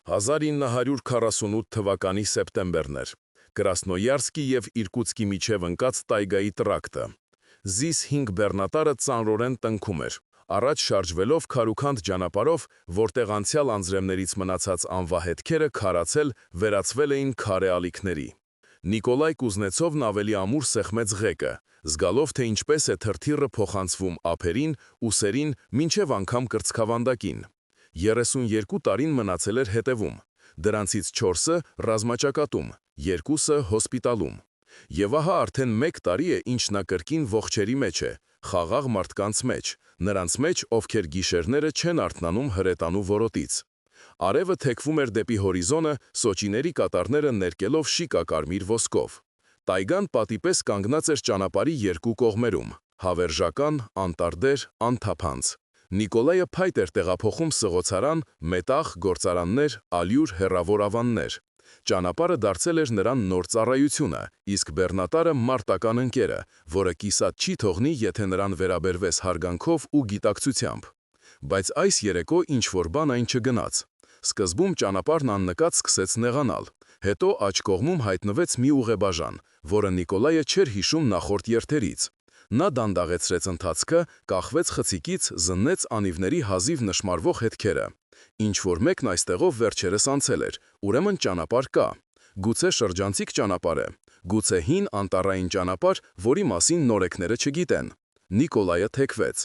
1948 թվականի սեպտեմբերն էր։ Կրասնոյարսկի և Իրկուտսկի միջև ընկած տայգայի տրակտը։ ZIS-5 բեռնատարը ծանրորեն տնքում էր, առաջ շարժվելով քարուքանդ ճանապարհով, որտեղ անցյալ անձրևներից մնացած անվահետքերը քարացել վերածվել էին քարե ալիքների։ Նիկոլայ Կուզնեցովն ավելի ամուր սեղմեց ղեկը, զգալով, թե ինչպես է թրթիռը փոխանցվում ափերին, ուսերին, մինչև անգամ կրծքավանդակին։ 32 տարին մնացել էր հետևում, դրանցից 4-ը ռազմաճակատում, 2-ը հոսպիտալում։ Եվ ահա արդեն 1 տարի է, ինչ նա կրկին ողջերի մեջ է, խաղաղ մարդկանց մեջ, նրանց մեջ, ովքեր գիշերները չեն արթնանում հրետանու որոտից։ Արևը թեքվում էր դեպի հորիզոնը, սոճիների կատարները ներկելով շիկակարմիր ոսկով։ Տայգան պատի պես կանգնած էր ճանապարհի երկու կողմերում, հավերժական, անտարբեր, անթափանց։ Նիկոլայը փայտ էր տեղափոխում սղոցարան, մետաղ, գործարաններ, ալյուր, հեռավոր ավաններ։ Ճանապարհը դարձել էր նրան նոր ծառայությունը, իսկ բեռնատարը մարտական ընկերը, որը կիսատ չի թողնի, եթե նրան վերաբերվես հարգանքով ու գիտակցությամբ։ Բայց այս երեկո ինչ-որ բան այն չգնաց։ Սկզբում ճանապարհն աննկատ սկսեց նեղանալ, հետո աջ կողմում հայտնվեց մի ուղեբաժան, որը Նիկոլայը չէր հիշում նախորդ երթերից։ Նա դանդաղեցրեց ընթացքը, կախվեց խցիկից, զննեց անիվների հազիվ նշմարվող հետքերը։ Ինչ-որ մեկն այստեղով վերջերս անցել էր, ուրեմն ճանապարհ կա։ Գուցե շրջանցիկ ճանապարհ է, գուցե հին անտառային ճանապարհ, որի մասին նորեկները չգիտեն։ Նիկոլայը թեքվեց։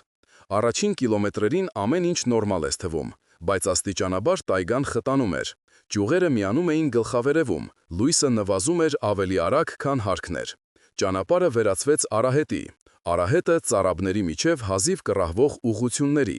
Առաջին կիլոմետրերին ամեն ինչ նորմալ է թվում, բայց աստիճանաբար տայգան խտանում էր։ Ճյուղերը միանում էին գլխավերևում, լույսը նվազում էր ավելի արագ, քան հարկն էր։ Ճանապարհը վերածվեց արահետի, արահետը ծարաբների միջև հազիվ կռահվող ուղղությունների։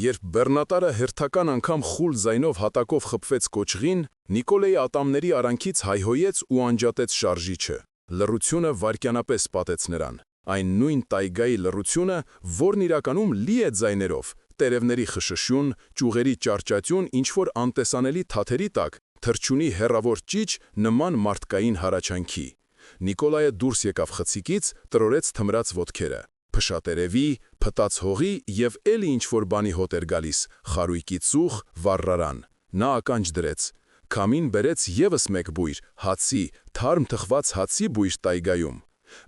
Երբ բեռնատարը հերթական անգամ խուլ ձայնով հատակով խփվեց կոճղին, Նիկոլայի ատամների արանքից հայհոյեց ու անջատեց շարժիչը։ Լռությունը վայրկյանապես պատեց նրան։ Այն նույն տայգայի լռությունը, որն իրականում լի է ձայներով, տերևների խշշյուն, ճյուղերի ճարճատյուն, ինչ-որ անտեսանելի թաթերի տակ, թռչունի հեռավոր ճիչ նման մարդկային հառաչանքի։ Նիկոլայը դուրս եկավ խցիկից, տրորեց թմրած ոտքերը։ Փշատերևի, փտած հողի և էլի ինչ-որ բանի հոտ էր գալիս, խարույկի ծուխ, վառարան։ Նա ականջ դրեց։ Քամին բերեց ևս մեկ բույր, հացի, թարմ թխված հացի բույր տայգայում։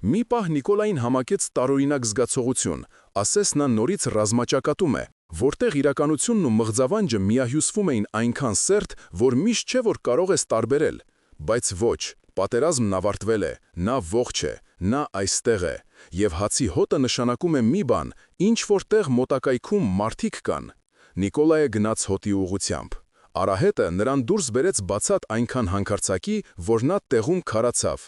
Մի պահ Նիկոլային համակեց տարօրինակ զգացողություն, ասես նա նորից ռազմաճակատում է, որտեղ իրականությունն ու մղձավանջը միահյուսվում էին այնքան սերտ, որ միշտ չէ, որ կարող ես տարբերել։ Բայց ոչ, պատերազմն ավարտվել է, նա ողջ է, նա այստեղ է, և հացի հոտը նշանակում է մի բան, ինչ-որտեղ մոտակայքում մարդիկ կան։ Նիկոլայը գնաց հոտի ուղղությամբ։ Արահետը նրան դուրս բերեց բացատ այնքան հանկարծակի, որ նա տեղում քարացավ։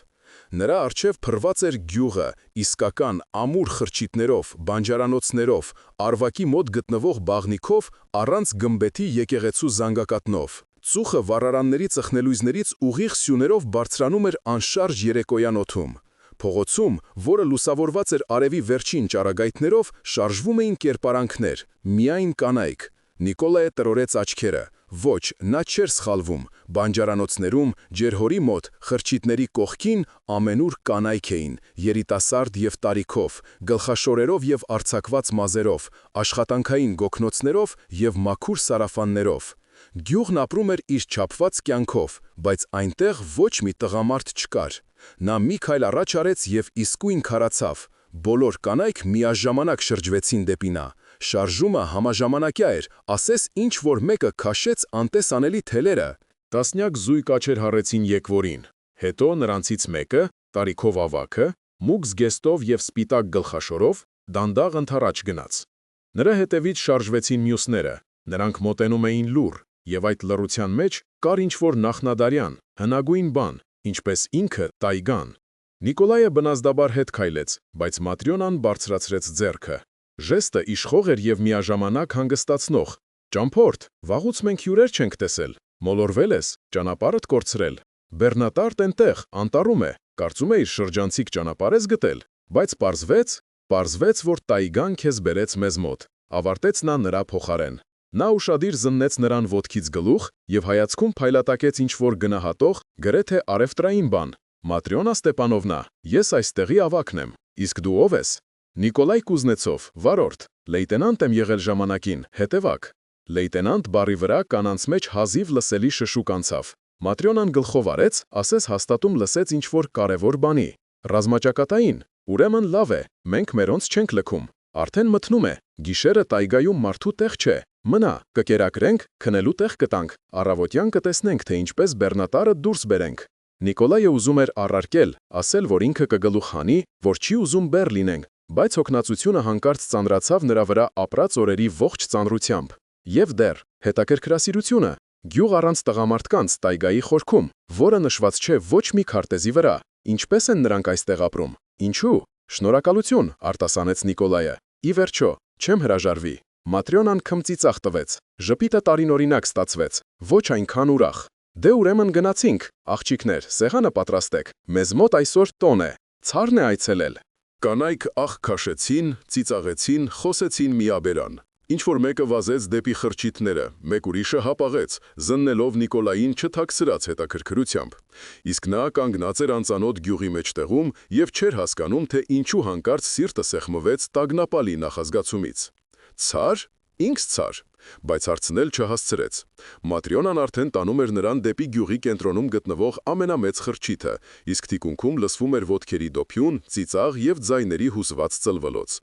Նրա առջև փռված էր գյուղը, իսկական, ամուր խրճիթներով, բանջարանոցներով, Արվակի մոտ գտնվող բաղնիքով, առանց գմբեթի եկեղեցու զանգակատնով։ Ծուխը վառարանների ծխնելույզներից ուղիղ սյուներով բարձրանում էր անշարժ երեկոյան օդում։ Փողոցում, որը լուսավորված էր արևի վերջին ճառագայթներով, շարժվում էին կերպարանքներ, միայն կանայք։ Նիկոլայը տրորեց աչքերը։ Ոչ, նա չէր սխալվում։ Բանջարանոցներում, ջերհորի մոտ, խրճիթների կողքին ամենուր կանայք էին, երիտասարդ և տարիքով, գլխաշորերով և արձակված մազերով, աշխատանքային գոգնոցներով և մաքուր սարավաններով։ Գյուղն ապրում էր իր չափված կյանքով, բայց այնտեղ ոչ մի տղամարդ չկար։ Նա մի քայլ առաջ արեց և իսկույն քարացավ։ Բոլոր կանայք միաժամանակ շրջվեցին դեպի նա։ Շարժումը համաժամանակյա էր, ասես ինչ-որ մեկը քաշեց անտեսանելի թելերը։ Տասնյակ զույգ աչեր հառեցին եկվորին։ Հետո նրանցից մեկը, տարիքով ավագը, մուգ զգեստով և սպիտակ գլխաշորով, դանդաղ ընդառաջ գնաց։ Նրա հետևից շարժվեցին մյուսները։ Նրանք մոտենում էին լուռ, և այդ լռության մեջ կար ինչ-որ նախնադարյան, հնագույն բան, ինչպես ինքը տայգան։ Նիկոլայը բնազդաբար հետ քայլեց, բայց Маտրյոնան բարձրացրեց ձեռքը։ Ժեստը իշխող էր և միաժամանակ հանգստացնող։ «Ճամփորդ, վաղուց մենք հյուրեր չենք տեսել, մոլորվել ես, ճանապարհդ կորցրել։ Բեռնատարդ էնտեղ, անտառում է, կարծում էիր շրջանցիկ ճանապարհ ես գտել, բայց պարզվեց, որ տայգան քեզ բերեց մեզ մոտ», ավարտեց նա նրա փոխարեն։ Նա ուշադիր զննեց նրան ոտքից գլուխ և հայացքում փայլատակեց ինչ-որ գնահատող, գրեթե առևտրային բան։ «Маտրյոնա Ստեփանովնա, ես այստեղի ավագն եմ, իսկ դու ով ես»։ «Նիկոլայ Կուզնեցով, վարորդ, լեյտենանտ եմ եղել ժամանակին, հետևակ»։ Լեյտենանտ բառի վրա կանանց մեջ հազիվ լսելի շշուկ անցավ։ Матрյոնան գլխով արեց, ասես հաստատում լսեց ինչ-որ կարևոր բանի։ Ռազմաճակատային, ուրեմն լավ է, մենք մերոնց չենք լքում։ Արդեն մթնում է, գիշերը տայգայում մարդու տեղ չէ։ Մնա, կկերակրենք, քնելու տեղ կտանք, առավոտյան կտեսնենք, թե ինչպես բեռնատարը դուրս բերենք։ Նիկոլայը ուզում էր առարկել, ասել, որ ինքը կգլուխ հանի, որ չի ուզում բեռ լինենք, բայց հոգնածությունը հանկարծ ծանրացավ նրա վրա ապրած օրերի ողջ ծանրությամբ։ Եվ դեռ, հետաքրքրասիրությունը, գյուղ առանց տղամարդկանց տայգայի խորքում, որը նշված չէ ոչ մի քարտեզի վրա, ինչպես են նրանք այստեղ ապրում։ Ինչու՞։ Շնորհակալություն, արտասանեց Նիկոլայը։ Ի վերջո, չեմ հրաժարվի։ Матрյոնան քմծիծաղ տվեց։ Ժպիտը տարինօրինակ ստացվեց, ոչ այնքան ուրախ։ Դե ուրեմն գնացինք, աղջիկներ, սեղանը պատրաստեք։ Մեզ մոտ այսօր տոն է, ցարն է այցելել։ Կանայք աղ քաշեցին, ծիծաղեցին, խոսեցին միաբերան։ Ինչ-որ մեկը վազեց դեպի խրճիթները, մեկ ուրիշը հապաղեց, զննելով Նիկոլային չթաքցրած հետաքրքրությամբ։ Իսկ նա կանգնած էր անծանոթ գյուղի մեջտեղում և չէր հասկանում, թե ինչու հանկարծ սիրտը սեղմվեց տագնապալի նախազգացումից։ Ցար։ Ինքս ցար, բայց հարցնել չհասցրեց։ Матрյոնան արդեն տանում էր նրան դեպի գյուղի կենտրոնում գտնվող ամենամեծ խրճիթը, իսկ թիկունքում լսվում էր ոտքերի դոփյուն, ծիծաղ և ձայների հուսված ծլվլոց։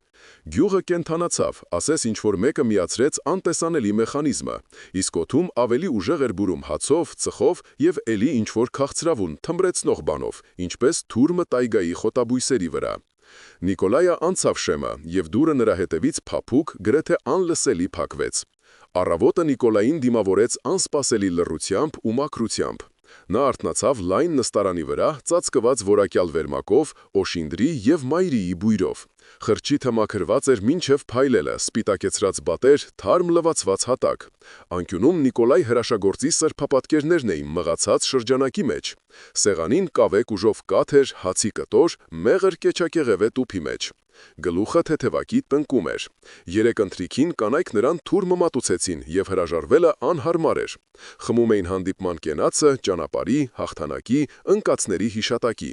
Գյուղը կենթանացավ, ասես ինչ-որ մեկը միացրեց անտեսանելի մեխանիզմը, իսկ օդում ավելի ուժեղ էր բուրում հացով, ծխով և էլի ինչ-որ քաղցրավուն, թմբրեցնող բանով, ինչպես թուրմը տայգայի խոտաբույսերի վրա։ Նիկոլայը անցավ շեմը, և դուռը նրա հետևից փափուկ, գրեթե անլսելի փակվեց։ Առավոտը Նիկոլային դիմավորեց անսպասելի լռությամբ ու մաքրությամբ։ Նա արթնացավ լայն նստարանի վրա, ծածկված որակյալ վերմակով, օշինդրի և մայրիի բույրով։ Խրճիթը մաքրված էր մինչև փայլելը, սպիտակեցրած բատեր, թարմ լվացված հատակ։ Անկյունում Նիկոլայ հրաշագործի սրբապատկերներն էին մղացած շրջանակի մեջ։ Սեղանին կավեք ուժով կաթ էր, հացի կտոր, մեղր կեչակեղևե տուփի մեջ։ Գլուխը թեթևակի տնկում էր։ Երեք ընթրիքին կանայք նրան թուրմը մատուցեցին, և հրաժարվելը անհարմար էր։ Խմում էին հանդիպման կենացը, ճանապարհի, հաղթանակի, ընկածների հիշատակի։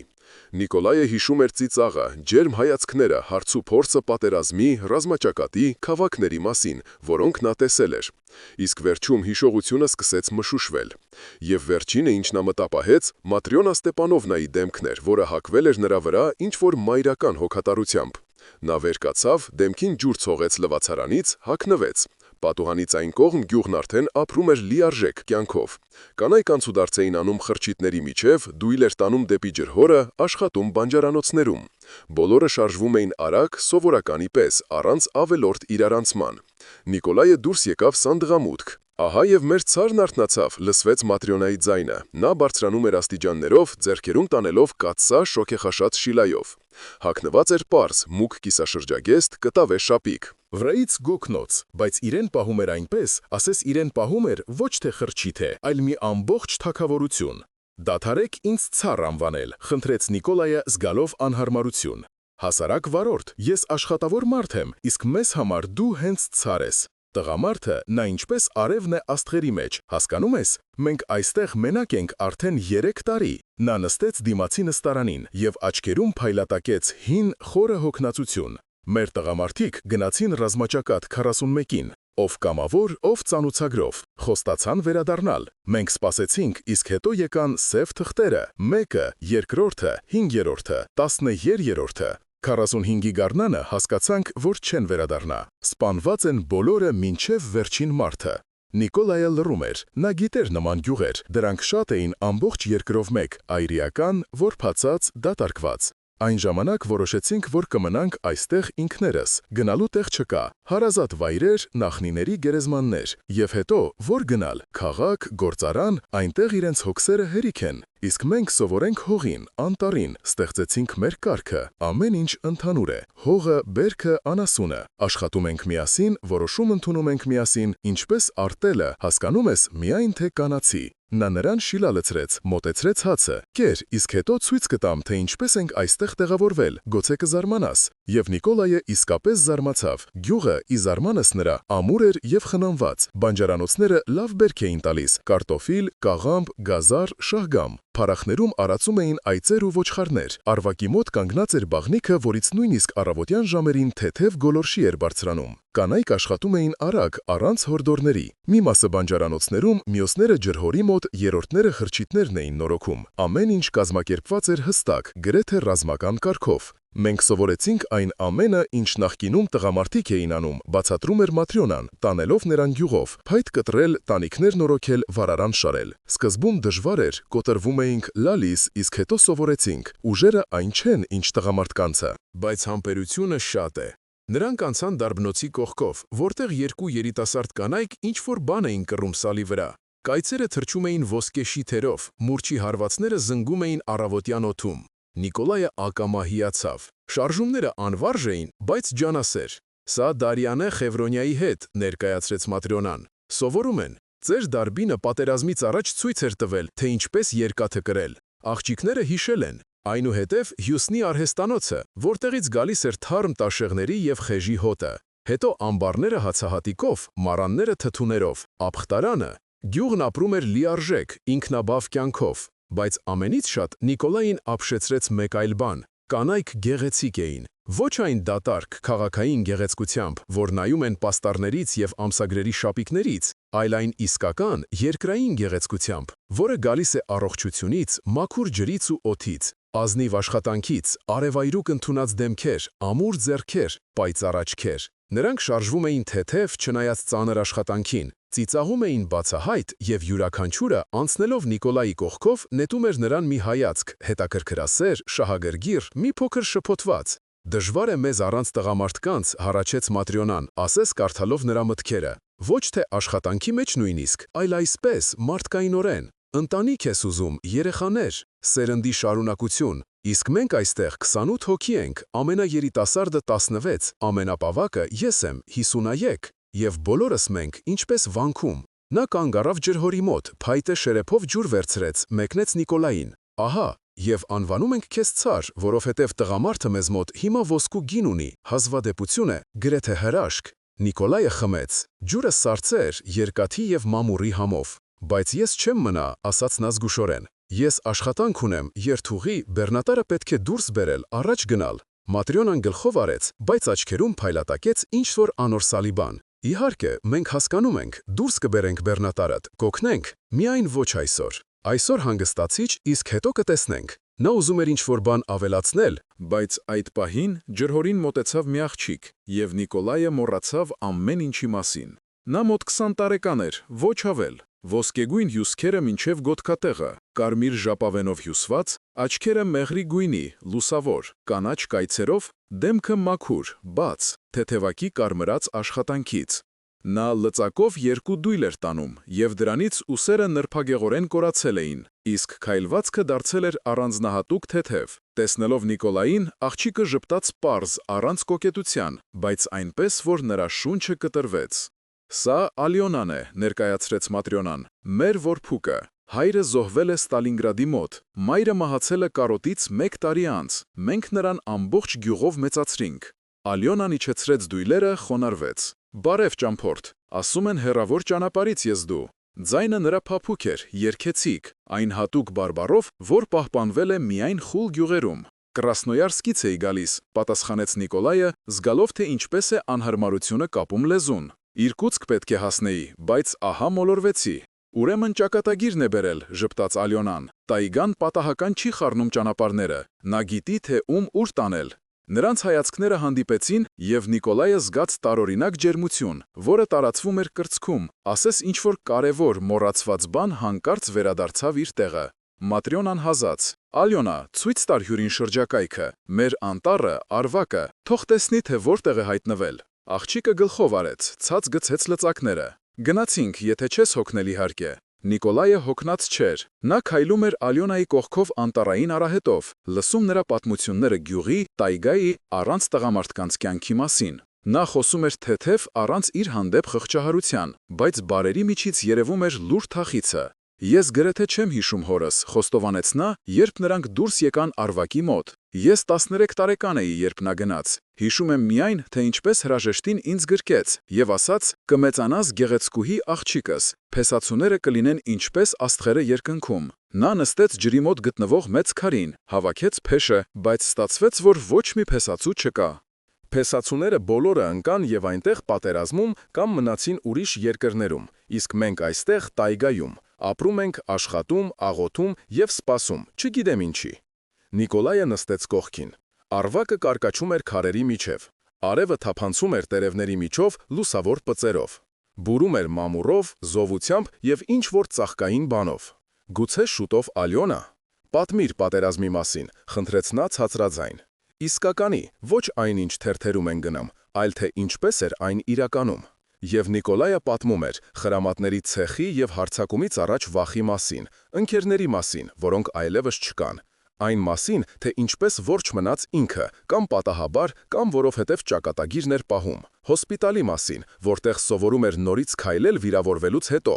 Նիկոլայը հիշում էր ծիծաղը, ջերմ հայացքները, հարցուփորձը պատերազմի, ռազմաճակատի, քաղաքների մասին, որոնք նա տեսել էր։ Իսկ վերջում հիշողությունը սկսեց մշուշվել։ Եվ վերջինը, ինչ նա մտապահեց, Матрյոնա Ստեպանովնայի դեմքն էր, որը հակվել էր նրա վրա ինչ-որ մայրական հոգատարությամբ։ Նա վեր կացավ, դեմքին ջուր ցողեց լվացարանից, հագնվեց։ Պատուհանից այն կողմ գյուղն արդեն ապրում էր լիարժեք կյանքով։ Կանայք անցուդարձ էին անում խրճիթների միջև, դույլ էր տանում դեպի ջրհորը, աշխատում բանջարանոցներում։ Բոլորը շարժվում էին արագ, սովորականի պես, առանց ավելորդ իրարանցման։ Նիկոլայը դուրս եկավ սանդղամուտք։ Ահա և մեր ցարն արթնացավ, լսվեց Матрյոնայի ձայնը։ Նա բարձրանում էր աստիճաններով, ձեռքերում տանելով կաթսա շոգեխաշած շիլայով։ Հագնված էր պարզ, մուգ կիսաշրջագեստ, կտավե շապիկ։ Վրայից գոգնոց, բայց իրեն պահում էր այնպես, ասես իրեն պահում էր ոչ թե խրճիթ է, այլ մի ամբողջ թագավորություն։ Դադարեք ինձ ցար անվանել, խնդրեց Նիկոլայը զգալով անհարմարություն։ Հասարակ վարորդ, ես աշխատավոր մարդ եմ, իսկ մեզ համար դու հենց ցար ես։ Տղամարդը, նա ինչպես արևն է աստղերի մեջ, հասկանում ես, մենք այստեղ մենակ ենք արդեն 3 տարի։ Նա նստեց դիմացի նստարանին և աչքերում փայլատակեց հին, խորը հոգնածություն։ Մեր տղամարդիկ գնացին ռազմաճակատ 41-ին, ով կամավոր, ով ծանուցագրով, խոստացան վերադառնալ։ Մենք սպասեցինք, իսկ հետո եկան սև թղթերը, 1-ը, 2-րդը, 5-րդը, 13-րդը։ 45-ի գարնանը հասկացանք, որ չեն վերադառնա։ Սպանված են բոլորը մինչև վերջին մարդը։ Նիկոլայը լռում էր։ Նա գիտեր նման գյուղեր, դրանք շատ էին ամբողջ երկրով մեկ, այրիական, որբացած, դատարկված։ Այն ժամանակ որոշեցինք, որ կմնանք այստեղ ինքներս, գնալու տեղ չկա, հարազատ վայրեր, նախնիների գերեզմաններ, և հետո որ գնալ, քաղաք, գործարան, այնտեղ իրենց հոգսերը հերիք են, իսկ մենք սովորենք հողին, անտառին, ստեղծեցինք մեր կարգը, ամեն ինչ ընդհանուր է, հողը, բերքը, անասունը, աշխատում ենք միասին, որոշում ընդունում ենք միասին, ինչպես արտելը, հասկանում ես, միայն թե կանացի։ Նա նրան շիլա լցրեց, մոտեցրեց հացը, կեր, իսկ հետո ցույց կտամ, թե ինչպես ենք այստեղ տեղավորվել, գուցե կզարմանաս։ Եվ Նիկոլայը իսկապես զարմացավ։ Գյուղը, ի զարմանս նրա, ամուր էր և խնամված։ Բանջարանոցները լավ բերք էին տալիս՝ կարտոֆիլ, կաղամբ, գազար, շահգամ։ Փարախներում արածում էին այծեր ու ոչխարներ։ Արվակի մոտ կանգնած էր բաղնիքը, որից նույնիսկ առավոտյան ժամերին թեթև գոլորշի էր բարձրանում։ Կանայք աշխատում էին արագ, առանց հորդորների։ Մի մասը բանջարանոցներում, մյուսները ջրհորի մոտ, երրորդները խրճիթներն էին նորոգում։ Ամեն ինչ կազմակերպված էր հստակ, գրեթե ռազմական կարգով։ Մենք սովորեցինք այն ամենը, ինչ նախկինում տղամարդիկ էին անում, բացատրում էր Матрյոնան, տանելով նրան գյուղով, փայտ կտրել, տանիքներ նորոգել, վարարան շարել։ Սկզբում դժվար էր, կոտրվում էինք լալիս, իսկ հետո սովորեցինք։ Ուժերը այն չեն, ինչ տղամարդկանցը։ Բայց համբերությունը շատ է։ Նրանք անցան դարբնոցի կողքով, որտեղ երկու երիտասարդ կանայք ինչ-որ բան էին կռում սալի վրա։ Կայծերը թրջում էին ոսկե շիթերով, մուրճի հարվածները զնգում էին առավոտյան օդում։ Նիկոլայը ակամա հիացավ։ Շարժումները անվարժ էին, բայց ջանասեր։ Սա Դարյանե Խևրոնյայի հետ, ներկայացրեց Матрյոնան։ Սովորում են։ Ձեր դարբինը պատերազմից առաջ ցույց էր տվել, թե ինչպես երկաթը կրել։ Աղջիկները հիշել են։ Այնուհետև Հյուսնի արհեստանոցը, որտեղից գալիս էր թարմ տաշեղների և խեժի հոտը, հետո ամբարները հացահատիկով, մառանները թթուներով, ապխտարանը։ Գյուղն ապրում էր լիարժեք, ինքնաբավ կյանքով, բայց ամենից շատ Նիկոլային ապշեցրեց մեկ այլ բան. կանայք գեղեցիկ էին, ոչ այն դատարկ քաղաքային գեղեցկությամբ, որ նայում են պաստառներից և ամսագրերի շապիկներից, այլ այն իսկական երկրային գեղեցկությամբ, որը գալիս է առողջությունից, մաքուր ջրից ու օդից, ազնիվ աշխատանքից, արևայրուկ ընդունած դեմքեր, ամուր ձեռքեր, պայծառ աչքեր։ Նրանք շարժվում էին թեթև, չնայած ծանր աշխատանքին, ծիծաղում էին բացահայտ և յուրաքանչյուրը, անցնելով Նիկոլայի կողքով, նետում էր նրան մի հայացք, հետաքրքրասեր, շահագրգիռ, մի փոքր շփոթված։ Դժվար է մեզ առանց տղամարդկանց, հառաչեց Матрյոնան, ասես կարդալով նրա մտքերը։ Ոչ թե աշխատանքի մեջ նույնիսկ, այլ այսպես, մարդկայնորեն։ Ընտանիք ես ուզում, երեխաներ, սերնդի շարունակություն, իսկ մենք այստեղ 28 հոգի ենք, ամենաերիտասարդը 16, ամենապավակը ես եմ, 53, և բոլորս մենք, ինչպես վանքում։ Նա կանգ առավ ջրհորի մոտ, փայտե շերեփով ջուր վերցրեց, մեկնեց Նիկոլային։ Ահա, և անվանում ենք քեզ ցար, որովհետև տղամարդը մեզ մոտ հիմա ոսկու գին ունի, հազվադեպություն է, գրեթե հրաշք։ Նիկոլայը խմեց, ջուրը սառցե էր, երկաթի և մամուռի համով։ Բայց ես չեմ մնա, ասաց նա զգուշորեն։ Ես աշխատանք ունեմ, երթուղի, բեռնատարը պետք է դուրս բերել, առաջ գնալ։ Матрյոնան գլխով արեց, բայց աչքերում փայլատակեց ինչ-որ անորսալի բան։ Իհարկե, մենք հասկանում ենք, դուրս կբերենք բեռնատարդ, կօգնենք, միայն ոչ այսօր։ Այսօր հանգստացիչ, իսկ հետո կտեսնենք։ Նա ուզում էր ինչ-որ բան ավելացնել, բայց այդ պահին ջրհորին մոտեցավ մի աղջիկ, և Նիկոլայը մոռացավ ամեն ինչի մասին։ Նա մոտ 20 տարեկան էր, ոչ ավել։ Ոսկեգույն հյուսքերը մինչև գոտկատեղը, կարմիր ժապավենով հյուսված, աչքերը մեղրի գույնի, լուսավոր, կանաչ կայծերով, դեմքը մաքուր, բաց, թեթևակի կարմրած աշխատանքից։ Նա լծակով երկու դույլ էր տանում, և դրանից ուսերը նրբագեղորեն կորացել էին, իսկ քայլվածքը դարձել էր առանձնահատուկ թեթև։ Տեսնելով Նիկոլային, աղջիկը ժպտաց պարզ, առանց կոկետության, բայց այնպես, որ նրա շունչը կտրվեց։ Սա Ալյոնան է, ներկայացրեց Матрյոնան, մեր որփուկը։ Հայրը զոհվել է Ստալինգրադի մոտ, մայրը մահացել է կարոտից 1 տարի անց, մենք նրան ամբողջ գյուղով մեծացրինք։ Ալյոնան իջեցրեց դույլերը, խոնարհվեց։ Բարև ճամփորդ, ասում են հեռավոր ճանապարհից ես դու։ Ձայնը նրա փափուկ էր, երգեցիկ, այն հատուկ բարբառով, որ պահպանվել է միայն խուլ գյուղերում։ Կրասնոյարսկից էի գալիս, պատասխանեց Նիկոլայը, զգալով թե ինչպես է անհարմարությունը կապում լեզուն։ Իրկուտսկ պետք է հասնեի, բայց ահա մոլորվեցի։ Ուրեմն ճակատագիրն է բերել, ժպտաց Ալյոնան։ Տայգան պատահական չի խառնում ճանապարհները, նա գիտի, թե ում ուր տանել։ Նրանց հայացքները հանդիպեցին, և Նիկոլայը զգաց տարօրինակ ջերմություն, որը տարածվում էր կրծքում, ասես ինչ-որ կարևոր, մոռացված բան հանկարծ վերադարձավ իր տեղը։ Матрյոնան հազաց. Ալյոնա, ցույց տար հյուրին շրջակայքը, մեր անտառը, արվակը, թող տեսնի, թե որտեղ է հայտնվել։ Աղջիկը գլխով արեց, ցած գցեց լծակները։ Գնացինք, եթե չես հոգնել իհարկե։ Նիկոլայը հոգնած չէր։ Նա քայլում էր Ալյոնայի կողքով անտառային արահետով, լսում նրա պատմությունները գյուղի, տայգայի, առանց տղամարդկանց կյանքի մասին։ Նա խոսում էր թեթև, առանց իր հանդեպ խղճահարության, բայց բարերի միջից երևում էր լուր թախիցը։ Ես գրեթե չեմ հիշում հորս, խոստովանեց նա, երբ նրանք դուրս եկան արվակի մոտ։ Ես 13 տարեկան էի, երբ նա գնաց։ Հիշում եմ միայն, թե ինչպես հրաժեշտին ինձ գրկեց և ասաց. «Կմեծանաս գեղեցկուհի աղջիկս, փեսացուները կլինեն ինչպես աստղերը երկնքում»։ Նա նստեց ջրի մոտ գտնվող մեծ քարին, հավաքեց փեշը, բայց ստացվեց, որ ոչ մի փեսացու չկա։ Փեսացուները բոլորը ընկան եւ այնտեղ պատերազմում կամ մնացին ուրիշ երկրներում, իսկ մենք այստեղ տայգայում, ապրում ենք, աշխատում, աղոթում եւ սպասում, չգիտեմ ինչի։ Նիկոլայը նստեց կողքին։ Արվակը կարկաչում էր քարերի միջև։ Արևը թափանցում էր տերևների միջով լուսավոր պծերով։ Բուրում էր մամուռով, զովությամբ եւ ինչ-որ ծաղկային բանով։ Գուցե շուտով Ալյոնա։ Պատմիր պատերազմի մասին, խնդրեց նա ցածրաձայն։ Իսկականի, ոչ այնինչ թերթերում են գնում, այլ թե ինչպես էր այն իրականում։ Եվ Նիկոլայը պատմում էր խրամատների ցեխի եւ հարձակումից առաջ վախի մասին, ընկերների մասին, որոնք այլևս չկան։ Այն մասին, թե ինչպես որջ մնաց ինքը, կամ պատահաբար, կամ որովհետև ճակատագիրն էր պահում, հոսպիտալի մասին, որտեղ սովորում էր նորից քայլել վիրավորվելուց հետո,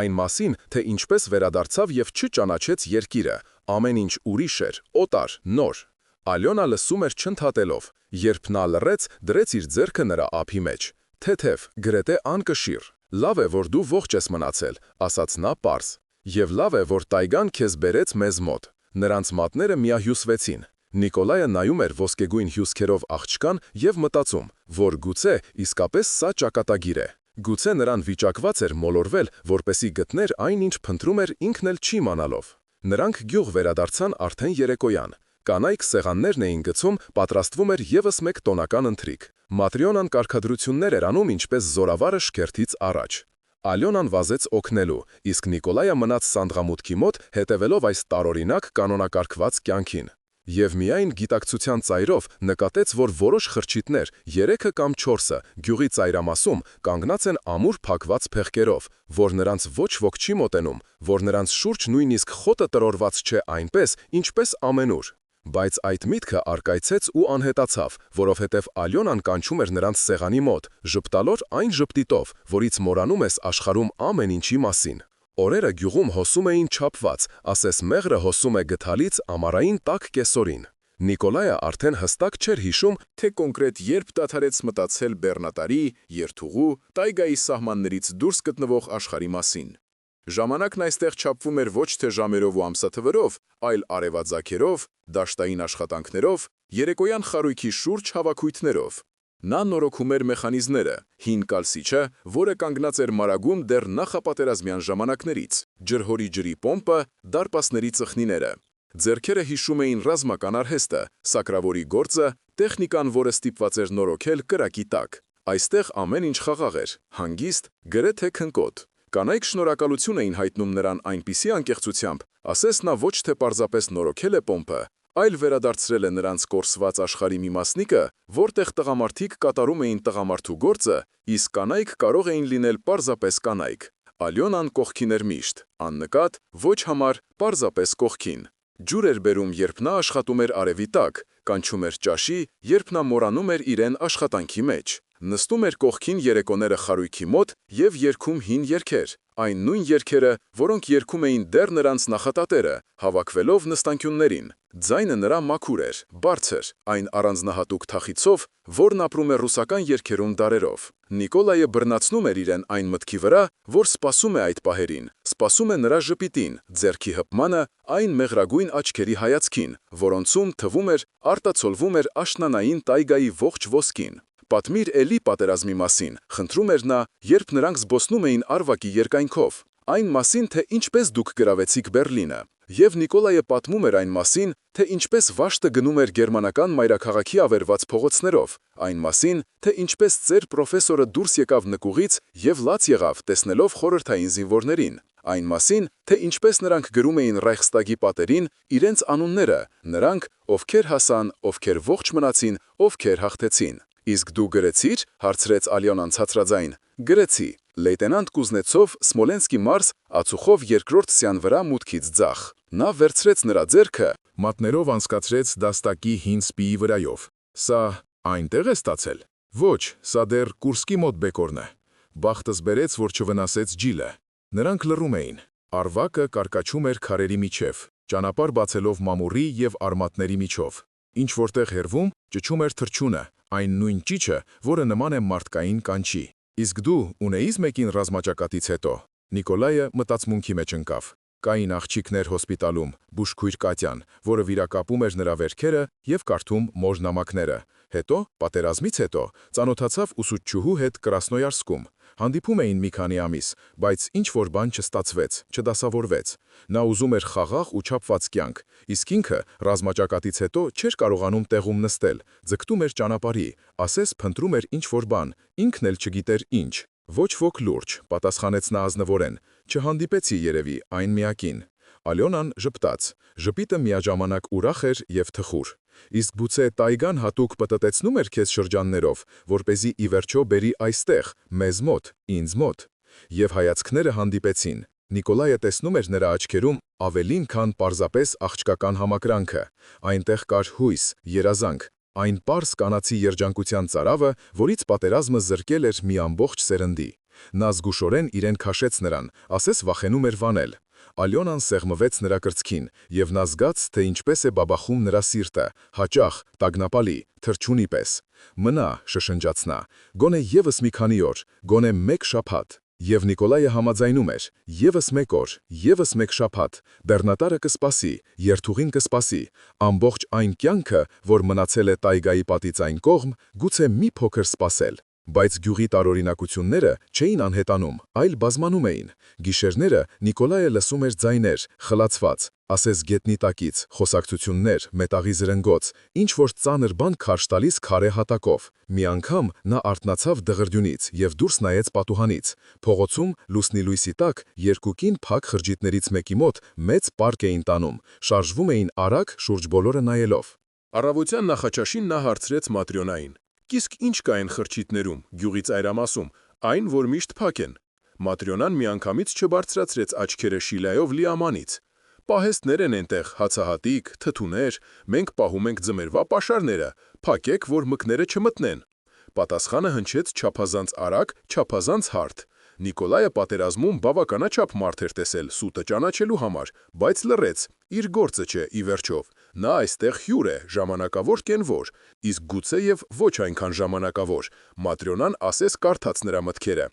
այն մասին, թե ինչպես վերադարձավ եւ չճանաչեց երկիրը, ամեն ինչ ուրիշ էր, օտար, նոր։ Ալյոնա լսում էր չընդհատելով, երբ նա լռեց, դրեց իր ձեռքը նրա ափի մեջ։ Թեթև, գրեթե անկշիռ։ Լավ է, որ դու ողջ ես մնացել, ասաց նա պարզ։ Եվ լավ է, որ տայգան քեզ բերեց մեզ մոտ։ Նրանց մատները միահյուսվեցին։ Նիկոլայը նայում էր ոսկեգույն հյուսքերով աղջկան եւ մտածում, որ գուցե իսկապես սա ճակատագիր է։ Գուցե նրան վիճակված էր մոլորվել, որպեսի գտներ այն, ինչ փնտրում էր ինքն էլ չիմանալով։ Նրանք գյուղ վերադարձան արդեն երեկոյան։ Կանայք սեղաններն էին գցում, պատրաստվում էր եւս մեկ տոնական ընթրիք։ Маտրիոնան կարգադրություններ էր անում ինչպես զորավարը շքերթից առաջ։ Ալյոնան վազեց օգնելու, իսկ Նիկոլայը մնաց սանդղամուտքի մոտ, հետևելով այս տարօրինակ կանոնակարգված կյանքին։ Եվ միայն գիտակցության ծայրով նկատեց, որ որոշ խրճիթներ, 3-ը կամ 4-ը, գյուղի ծայրամասում կանգնած են ամուր փակված փեղկերով, որ նրանց ոչ ոք չի մոտենում, որ նրանց շուրջ նույնիսկ խոտը տրորված չէ այնպես, ինչպես ամենուր։ Բայց այդ միտքը արկայցեց ու անհետացավ, որովհետև Ալյոնան կանչում էր նրանց սեղանի մոտ, ժպտալոր այն ժպտիտով, որից մոռանում ես աշխարհում ամեն ինչի մասին։ Օրերը գյուղում հոսում էին չափված, ասես մեղրը հոսում է գթալից ամառային տաք կեսօրին։ Նիկոլայը արդեն հստակ չէր հիշում, թե կոնկրետ երբ դադարեց մտածել բեռնատարի, երթուղու, տայգայի սահմաններից դուրս գտնվող աշխարհի մասին։ Ժամանակն այստեղ չափվում էր ոչ թե ժամերով ու ամսաթվերով, այլ արևածագերով, դաշտային աշխատանքներով, երեկոյան խարույկի շուրջ հավաքույթներով։ Նա նորոգում էր մեխանիզմները, հին կալսիչը, որը կանգնած էր մարագում դեռ նախապատերազմյան ժամանակներից, ջրհորի ջրի պոմպը, դարպասների ծխնիները։ Ձեռքերը հիշում էին ռազմական արհեստը, սակրավորի գործը, տեխնիկան, որը ստիպված էր նորոգել կրակի տակ։ Այստեղ ամեն ինչ խաղաղ էր, հանգիստ, գրեթե քնկոտ։ Կանայք շնորհակալություն էին հայտնում նրան այնպիսի անկեղծությամբ, ասես նա ոչ թե պարզապես նորոգել է պոմպը, այլ վերադարձրել է նրանց կորսված աշխարհի մի մասնիկը, որտեղ տղամարդիկ կատարում էին տղամարդու գործը, իսկ կանայք կարող էին լինել պարզապես կանայք։ Ալյոնան կողքին էր միշտ, աննկատ, ոչ համար, պարզապես կողքին։ Ջուր էր բերում, երբ նա աշխատում էր արևի տակ, կանչում էր ճաշի, երբ նա մոռանում էր իրեն աշխատանքի մեջ։ Նստում էր կողքին երեկոները խարույկի մոտ եւ երգում հին երգեր, այն նույն երգերը, որոնք երգում էին դեռ նրանց նախատատերը, հավաքվելով նստանկյուններին։ Ձայնը նրա մաքուր էր, բարձր, այն առանձնահատուկ թախիցով, որն ապրում է ռուսական երգերում դարերով։ Նիկոլայը բռնացնում էր իրեն այն մտքի վրա, որ սպասում է այդ պահերին, սպասում է նրա ժպիտին, ձեռքի հպմանը, այն մեղրագույն աչքերի հայացքին, որոնցում թվում էր արտացոլվում էր աշնանային տայգայի ողջ ոսկին։ Պատմիր էլի պատերազմի մասին, խնդրում էր նա, երբ նրանք զբոսնում էին Արվակի երկայնքով, այն մասին, թե ինչպես դուք գրավեցիք Բերլինը, եւ Նիկոլայը պատմում էր այն մասին, թե ինչպես Վաշտը գնում էր գերմանական մայրաքաղաքի ավերված փողոցներով, այն մասին, թե ինչպես ծեր պրոֆեսորը դուրս եկավ նկուղից եւ լաց եղավ, տեսնելով խորհրդային զինվորներին, այն մասին, թե ինչպես նրանք գրում էին Ռայխստագի պատերին իրենց անունները, նրանք, ովքեր հասան, ովքեր ողջ մնացին, ովքեր հաղթեցին։ Իսկ դու գրեցի՞ր, հարցրեց Ալյոնան ցածրաձայն։ Գրեցի։ Լեյտենանտ Կուզնեցով Սմոլենսկի մարզ ածուխով երկրորդ սյան վրա մուտքից ձախ։ Նա վերցրեց նրա ձեռքը, մատներով անցկացրեց դաստակի հին սպիի վրայով։ Սա այնտեղ է ստացել։ Ոչ, սա դեռ Կուրսկի մոտ բեկորն է։ Բախտս բերեց, որ չվնասեց ջիլը։ Նրանք լռում էին։ Արվակը կարկաչում էր քարերի միջև, ճանապարհ բացելով մամուռի եւ արմատների միջով։ Ինչ որտեղ հեռվում ճչում էր թռչունը, այն նույն ճիչը, որը նման է մարդկային կանչի։ Իսկ դու ունեիր մեկին ռազմաճակատից հետո։ Նիկոլայը մտածմունքի մեջ ընկավ։ Կային աղջիկներ հոսպիտալում, բուժքույր Կատյան, որը վիրակապում էր նրա վերքերը և կարդում մոր նամակները։ Հետո, պատերազմից հետո, ծանոթացավ ուսուցչուհու հետ Կրասնոյարսկում։ Հանդիպում էին մի քանի ամիս, բայց ինչ-որ բան չստացվեց, չդասավորվեց։ Նա ուզում էր խաղաղ ու չափված կյանք, իսկ ինքը ռազմաճակատից հետո չէր կարողանում տեղում նստել, ձգտում էր ճանապարհի, ասես փնտրում էր ինչ-որ բան, ինքն էլ չգիտեր ինչ։ Ոչ ոք լուրջ, պատասխանեց նա ազնվորեն, չհանդիպեցի երևի այն միակին։ Ալյոնան ժպտաց, ժպիտը միաժամանակ ուրախ էր և թխուր։ Իսկ գուցե տայգան հատուկ պտտեցնում էր քեզ շրջաններով, որպեսզի ի վերջո բերի այստեղ, մեզ մոտ, ինձ մոտ։ Եվ հայացքները հանդիպեցին։ Նիկոլայը տեսնում էր նրա աչքերում ավելին, քան պարզապես աղջկական համակրանքը։ Այնտեղ կար հույս, երազանք, այն պարզ կանացի երջանկության ծարավը, որից պատերազմը զրկել էր մի ամբողջ սերնդի։ Նա զգուշորեն իրեն քաշեց նրան, ասես վախենում էր վանել։ Ալյոնան սեղմվեց նրա կրծքին, և նա զգաց, թե ինչպես է բաբախում նրա սիրտը, հաճախ, տագնապալի, թռչունի պես։ Մնա, շշնջաց նա, գոնե ևս մի քանի օր, գոնե մեկ շաբաթ։ Եվ Նիկոլայը համաձայնում էր, ևս մեկ օր, ևս մեկ շաբաթ, բեռնատարը կսպասի, երթուղին կսպասի, ամբողջ այն կյանքը, որ մնացել է տայգայի պատից այն կողմ, գուցե մի փոքր սպասել։ Բայց գյուղի տարօրինակությունները չէին անհետանում, այլ բազմանում էին։ Գիշերները Նիկոլայը լսում էր ձայներ, խլացված, ասես գետնի տակից, խոսակցություններ, մետաղի զրնգոց, ինչ-որ ծանր բան քարշ տալիս քարե հատակով։ Մի անգամ նա արթնացավ դղրդյունից և դուրս նայեց պատուհանից։ Փողոցում, լուսնի լույսի տակ, երկու կին փակ խրճիթներից մեկի մոտ մեծ պարկ էին տանում, շարժվում էին արագ, շուրջ բոլորը նայելով։ Առավոտյան նախաճաշին նա հարցրեց Матрյոնային. «Իսկ ինչ կա այն խրճիթներում, գյուղի ծայրամասում, այն, որ միշտ փակ են»։ Маտրյոնան միանգամից չբարձրացրեց աչքերը Շիլայով լի ամանից։ «Պահեստներ են այնտեղ, հացահատիկ, թթուներ, մենք պահում ենք ձմեռվա պաշարները, փակեք, որ մկները չմտնեն»։ Պատասխանը հնչեց չափազանց արագ, չափազանց հարթ։ Նիկոլայը պատերազմում բավականաչափ մարդ էր տեսել սուտը ճանաչելու համար, բայց լռեց, իր գործը չէ, ի վերջո։ Նա այստեղ հյուր է, ժամանակավոր կենվոր, իսկ գուցեև ոչ այնքան ժամանակավոր։ Маտրյոնան ասես կարդաց նրա մտքերը։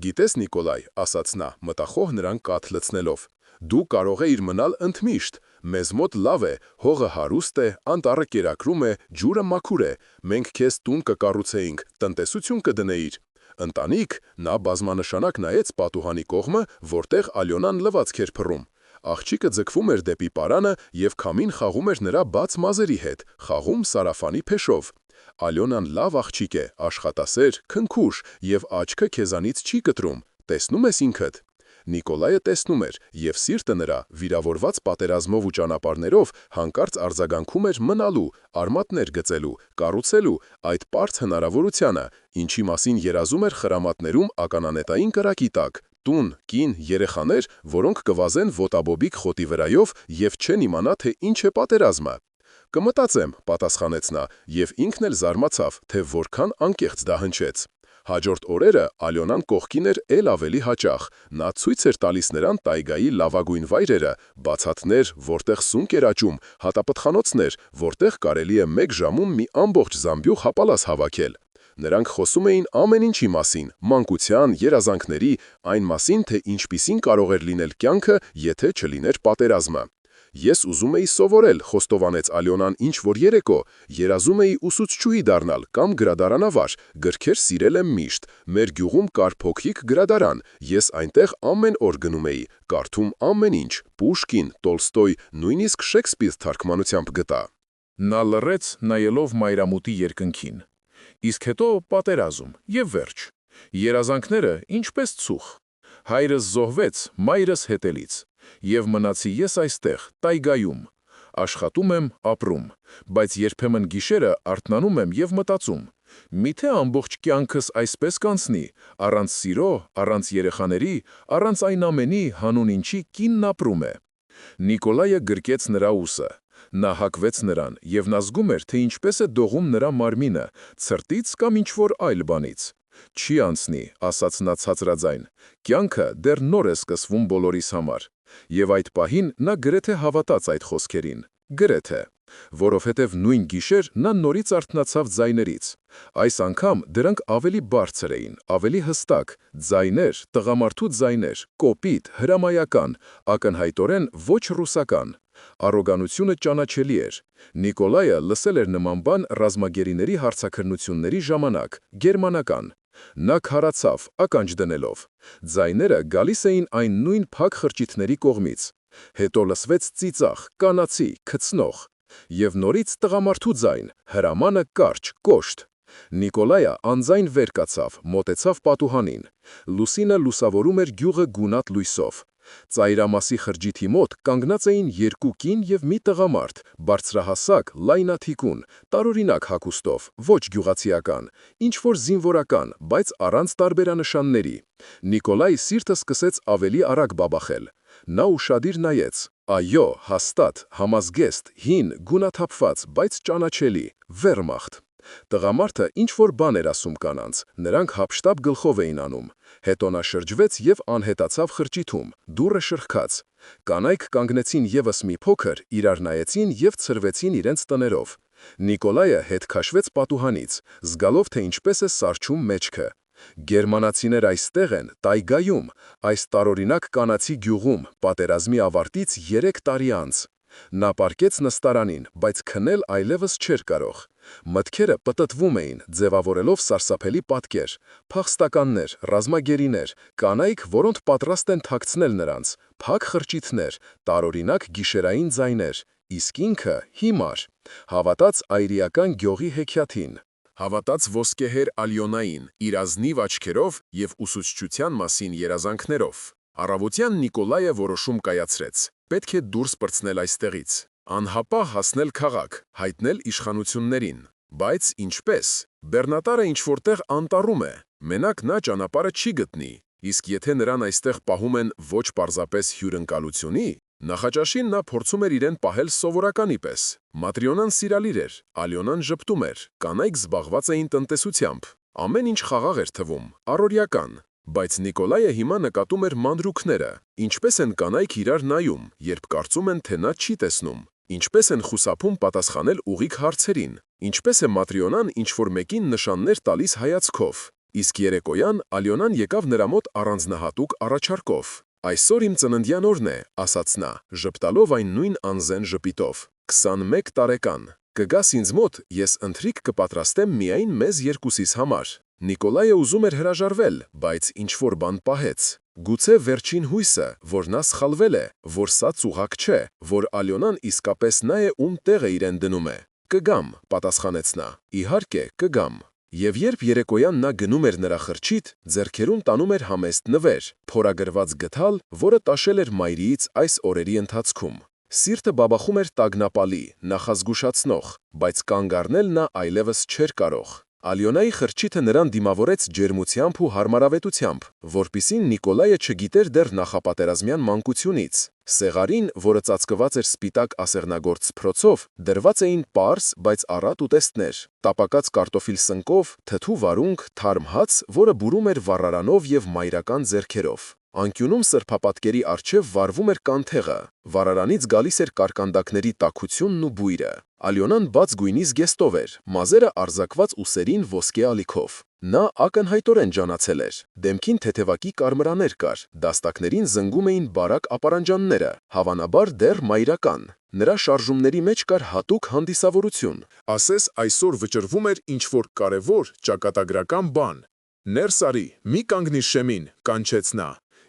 «Գիտես, Նիկոլայ», ասաց նա, մտախոհ նրան կաթ լցնելով, «դու կարող էիր մնալ ընդմիշտ, մեզ մոտ լավ է, հողը հարուստ է, անտառը կերակրում է, ջուրը մաքուր է, մենք քեզ տուն կկառուցեինք, տնտեսություն կդնեիր»։ Ընտանիք, նա բազմանշանակ նայեց պատուհանի կողմը, որտեղ Ալյոնան լվացք էր փռում։ Աղջիկը ձգվում էր դեպի պարանը և քամին խաղում էր նրա բաց մազերի հետ, խաղում սարաֆանի փեշով։ Ալյոնան լավ աղջիկ է, աշխատասեր, քնքուշ, և աչքը քեզանից չի կտրում, տեսնում ես ինքդ։ Նիկոլայը տեսնում էր, և սիրտը նրա, վիրավորված պատերազմով ու ճանապարհներով, հանկարծ արձագանքում էր մնալու, արմատներ գծելու, կառուցելու այդ պարզ հնարավորությանը, ինչի մասին երազում էր խրամատներում ականանետային կրակի տակ, տուն, կին, երեխաներ, որոնք կվազեն ոտաբոբիկ խոտի վրայով և չեն իմանա, թե ինչ է պատերազմը։ «Կմտածեմ», պատասխանեց նա, և ինքն էլ զարմացավ, թե որքան անկեղծ դա հնչեց։ Հաջորդ օրերը Ալյոնան կողքին էր էլ ավելի հաճախ։ Նա ցույց էր տալիս նրան տայգայի լավագույն վայրերը, բացատներ, որտեղ սունկ էր աճում, հատապտղանոցներ, որտեղ կարելի է մեկ ժամում մի ամբողջ զամբյուղ հապալաս հավաքել։ Նրանք խոսում էին ամեն ինչի մասին, մանկության, երազանքների, այն մասին, թե ինչպիսին կարող էր լինել կյանքը, եթե չլիներ պատերազմը։ «Ես ուզում էի սովորել», խոստովանեց Ալյոնան ինչ-որ երեկո, «երազում էի ուսուցչուհի դառնալ կամ գրադարանավար, գրքեր սիրել եմ միշտ, մեր գյուղում կար փոքրիկ գրադարան, ես այնտեղ ամեն օր գնում էի, կարդում ամեն ինչ, Պուշկին, Տոլստոյ, նույնիսկ Շեքսպիր թարգմանությամբ գտա»։ Նա լռեց, նայելով մայրամուտի երկնքին։ Իսկ հետո պատերազմ, և վերջ։ Երազանքները ինչպես ցուխ։ Հայրս զոհվեց, մայրս հետելից, և մնացի ես այստեղ, տայգայում։ Աշխատում եմ, ապրում, բայց երբեմն գիշերը արթնանում եմ և մտածում. միթե ամբողջ կյանքս այսպես կանցնի, առանց սիրո, առանց երեխաների, առանց այն ամենի, հանուն ինչի կինն ապրում է։ Նիկոլայը գրկեց նրա ուսը։ Նա հակվեց նրան, և նա զգում էր, թե ինչպես է դողում նրա մարմինը, ցրտից կամ ինչ-որ այլ բանից։ «Չի անցնի», ասաց նա ցածրաձայն, «կյանքը դեռ նոր է սկսվում բոլորիս համար»։ Եվ այդ պահին նա գրեթե հավատաց այդ խոսքերին, գրեթե։ Որովհետև նույն գիշեր նա նորից արթնացավ ձայներից։ Այս անգամ դրանք ավելի բարձր էին, ավելի հստակ, ձայներ, տղամարդու ձայներ, կոպիտ, հրամայական, ակնհայտորեն ոչ ռուսական։ Առոգանությունը ճանաչելի էր։ Նիկոլայը լսել էր նման բան ռազմագերիների հարցաքննությունների ժամանակ, գերմանական։ Նա քարացավ, ականջ դնելով։ Ձայները գալիս էին այն նույն փակ խրճիթների կողմից։ Հետո լսվեց ծիծաղ, կանացի, քծնող։ Եվ նորից տղամարդու ձայն, հրամանը կարճ, կոշտ։ Նիկոլայը անձայն վեր կացավ, մոտեցավ պատուհանին։ Լուսինը լուսավորում էր գյուղը գունատ լույսով։ Ծայրամասի խրճիթի մոտ կանգնած էին երկու կին և մի տղամարդ, բարձրահասակ, լայնաթիկուն, տարօրինակ հագուստով, ոչ գյուղացիական, ինչ-որ զինվորական, բայց առանց տարբերանշանների։ Նիկոլայի սիրտը սկսեց ավելի արագ բաբախել։ Նա ուշադիր նայեց։ Այո, հաստատ, համազգեստ, հին, գունաթափված, բայց ճանաչելի, Վերմախտ։ Տղամարդը ինչ-որ բան էր ասում կանանց, նրանք հապշտապ գլխով էին անում։ Հետո նա շրջվեց և անհետացավ խրճիթում, դուռը շրխկաց։ Կանայք կանգնեցին ևս մի փոքր, իրար նայեցին և ցրվեցին իրենց տներով։ Նիկոլայը հետ քաշվեց պատուհանից, զգալով, թե ինչպես է սառչում մեջքը։ Գերմանացիներ այստեղ են, տայգայում, այս տարօրինակ կանացի գյուղում, պատերազմի ավարտից 3 տարի անց։ Նա պառկեց նստարանին, բայց քնել այլևս չէր կարող։ Մտքերը պտտվում էին, ձևավորելով սարսափելի պատկեր, փախստականներ, ռազմագերիներ, կանայք, որոնք պատրաստ են թաքցնել նրանց, փակ խրճիթներ, տարօրինակ գիշերային ձայներ, իսկ ինքը հիմար, հավատաց այրիական գյուղի հեքիաթին, հավատաց ոսկեհեր Ալյոնային, իր ազնիվ աչքերով և ուսուցչության մասին երազանքներով։ Առավոտյան Նիկոլայը որոշում կայացրեց. պետք է դուրս պրծնել այստեղից, անհապաղ հասնել քաղաք, հայտնել իշխանություններին։ Բայց ինչպես։ Բեռնատարը ինչ-որտեղ անտառում է, մենակ նա ճանապարհը չի գտնի, իսկ եթե նրան այստեղ պահում են ոչ պարզապես հյուրընկալությունի, նախաճաշին նա փորձում էր իրեն պահել սովորականի պես։ Маտրիոնան սիրալիր էր, Ալյոնան ժպտում էր, կանայք զբաղված էին տնտեսությամբ։ Ամեն ինչ խաղաղ էր թվում, առօրյական։ Բայց Նիկոլայը հիմա նկատում էր մանրուքները, ինչպես են կանայք իրար նայում, երբ կարծում են, թե նա չի տեսնում, ինչպես են խուսափում պատասխանել ուղիղ հարցերին, ինչպես է Маտրիոնան ինչ-որ մեկին նշաններ տալիս հայացքով։ Իսկ երեկոյան Ալյոնան եկավ նրա մոտ առանձնահատուկ առաջարկով։ «Այսօր իմ ծննդյան օրն է», ասաց նա, ժպտալով այն նույն անզեն ժպիտով։ 21 տարեկան։ Կգաս ինձ մոտ, ես ընթրիք կպատրաստեմ միայն մեզ երկուսիս համար։ Նիկոլայը ուզում էր հրաժարվել, բայց ինչ-որ բան պահեց։ Գուցե վերջին հույսը, որ նա սխալվել է, որ սա ծուղակ չէ, որ Ալյոնան իսկապես նա է, ում տեղը իրեն դնում է։ «Կգամ», պատասխանեց նա, իհարկե, կգամ։ Եվ երբ երեկոյան նա գնում էր նրա խրճիթ, ձեռքերում տանում էր համեստ նվեր, փորագրված գդալ, որը տաշել էր մայրիից այս օրերի ընթացքում։ Սիրտը բաբախում էր տագնապալի, նախազգուշացնող, բայց կանգ առնել նա այլևս չէր կարող։ Ալյոնայի խրճիթը նրան դիմավորեց ջերմությամբ ու հարմարավետությամբ, որպիսին Նիկոլայը չգիտեր դեռ նախապատերազմյան մանկությունից։ Սեղարին, որը ծածկված էր սպիտակ ասեղնագործ սփռոցով, դրված էին պարզ, բայց առատ ուտեստներ՝ տապակած կարտոֆիլ սնկով, թթու վարունգ, թարմ հաց, որը բուրում էր վառարանով և մայրական ձեռքերով։ Անկյունում սրբապատկերի առջև վառվում էր կանթեղը, վառարանից գալիս էր կարկանդակների տաքությունն ու բույրը։ Ալյոնան բաց գույնի զգեստով էր, մազերը արձակված ուսերին ոսկե ալիքով։ Նա ակնհայտորեն ջանացել էր, դեմքին թեթևակի կարմրաներ կար, դաստակներին զնգում էին բարակ ապարանջանները, հավանաբար դեռ մայրական։ Նրա շարժումների մեջ կար հատուկ հանդիսավորություն։ Ասես այսօր վճռվում էր ինչ-որ կարևոր ճակատագրական բան։ «Ներս արի, մի կանգնիր շեմին», կանչեց նա,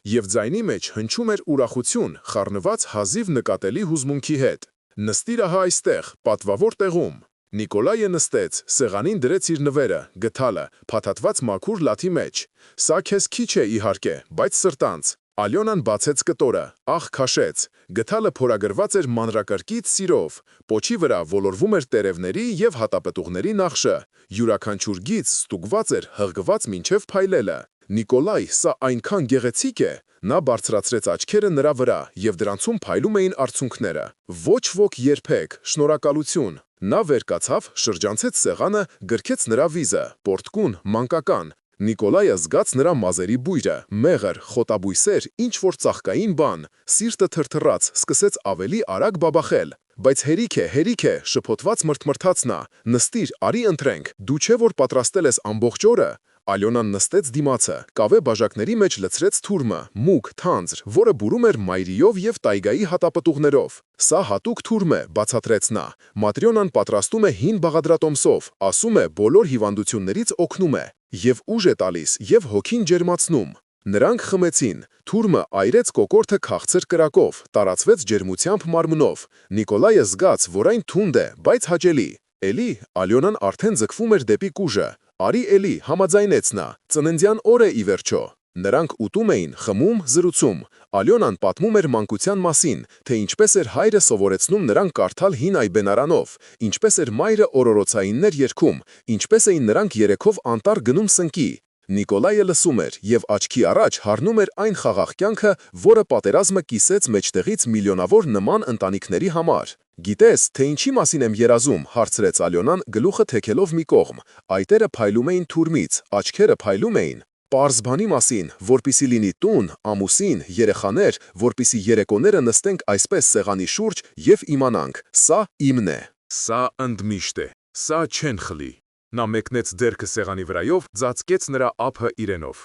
և ձայնի մեջ հնչում էր ուրախություն, խառնված հազիվ նկատելի հուզմունքի հետ։ «Նստիր ահա այստեղ, պատվավոր տեղում»։ Նիկոլայը նստեց, սեղանին դրեց իր նվերը, գդալը, փաթաթված մաքուր լաթի մեջ։ «Սա քեզ քիչ է, իհարկե, բայց սրտանց»։ Ալյոնան բացեց կտորը, աղ քաշեց։ Գդալը փորագրված էր մանրակրկիտ սիրով, պոչի վրա ոլորվում էր տերևների և հատապտուղների նախշը, յուրաքանչյուր գիծ ստուգված էր հղկված մինչև փայլելը։ «Նիկոլայ, սա այնքան գեղեցիկ է»։ Նա բարձրացրեց աչքերը նրա վրա, և դրանցում փայլում էին արցունքները։ «Ոչ ոք երբեք, շնորհակալություն»։ Նա վեր կացավ, շրջանցեց սեղանը, գրկեց նրա վիզը, պորտկուն, մանկական։ Նիկոլայը զգաց նրա մազերի բույրը, մեղր, խոտաբույսեր, ինչ-որ ծաղկային բան, սիրտը թրթռաց, սկսեց ավելի արագ բաբախել։ Բայց հերիք է, շփոթված մրթմրթաց նա, նստիր, արի ընտրենք, դու չէ որ պատրաստել ես ամբողջ օրը։ Ալյոնան նստեց դիմացը, կավե բաժակների մեջ լցրեց թուրմը, մուգ, թանձր, որը բուրում էր մայրիով եւ տայգայի հատապտուղներով։ Սա հատուկ թուրմ է, բացատրեց նա։ Матрյոնան պատրաստում է հին բաղադրատոմսով, ասում է բոլոր հիվանդություններից օգնում է, եւ ուժ է տալիս, եւ հոգին ջերմացնում։ Նրանք խմեցին, թուրմը այրեց կոկորդը քաղցր կրակով, տարածվեց ջերմությամբ մարմնով։ Նիկոլայը զգաց, որ այն թունդ է, բայց հաճելի։ Էլի, Ալյոնան արդեն ձգվում էր դեպի կուժը։ Արի էլի, համաձայնեց նա, ծննդյան օր է ի վերջո։ Նրանք ուտում էին, խմում, զրուցում։ Ալյոնան պատմում էր մանկության մասին, թե ինչպես էր հայրը սովորեցնում նրան կարդալ հին այբենարանով, ինչպես էր մայրը օրորոցայիններ երգում, ինչպես էին նրանք երեքով անտառ գնում սնկի։ Նիկոլայը լսում էր եւ աչքի առաջ հառնում էր այն խաղաղ կյանքը, որը պատերազմը կիսեց մեջտեղից միլիոնավոր նման ընտանիքների համար։ Գիտես, թե ինչի մասին եմ երազում, հարցրեց Ալյոնան գլուխը թեքելով մի կողմ։ Այտերը փայլում էին թուրմից, աչքերը փայլում էին։ Պարզ բանի մասին, որպիսի լինի տուն, ամուսին, երեխաներ, որպիսի երեկոները նստենք այսպես սեղանի շուրջ եւ իմանանք, սա իմն է։ Սա ընդմիշտ է, սա չեն խլի։ Նա մեկնեց ձեռքը սեղանի վրայով, ծածկեց նրա ափը իրենով։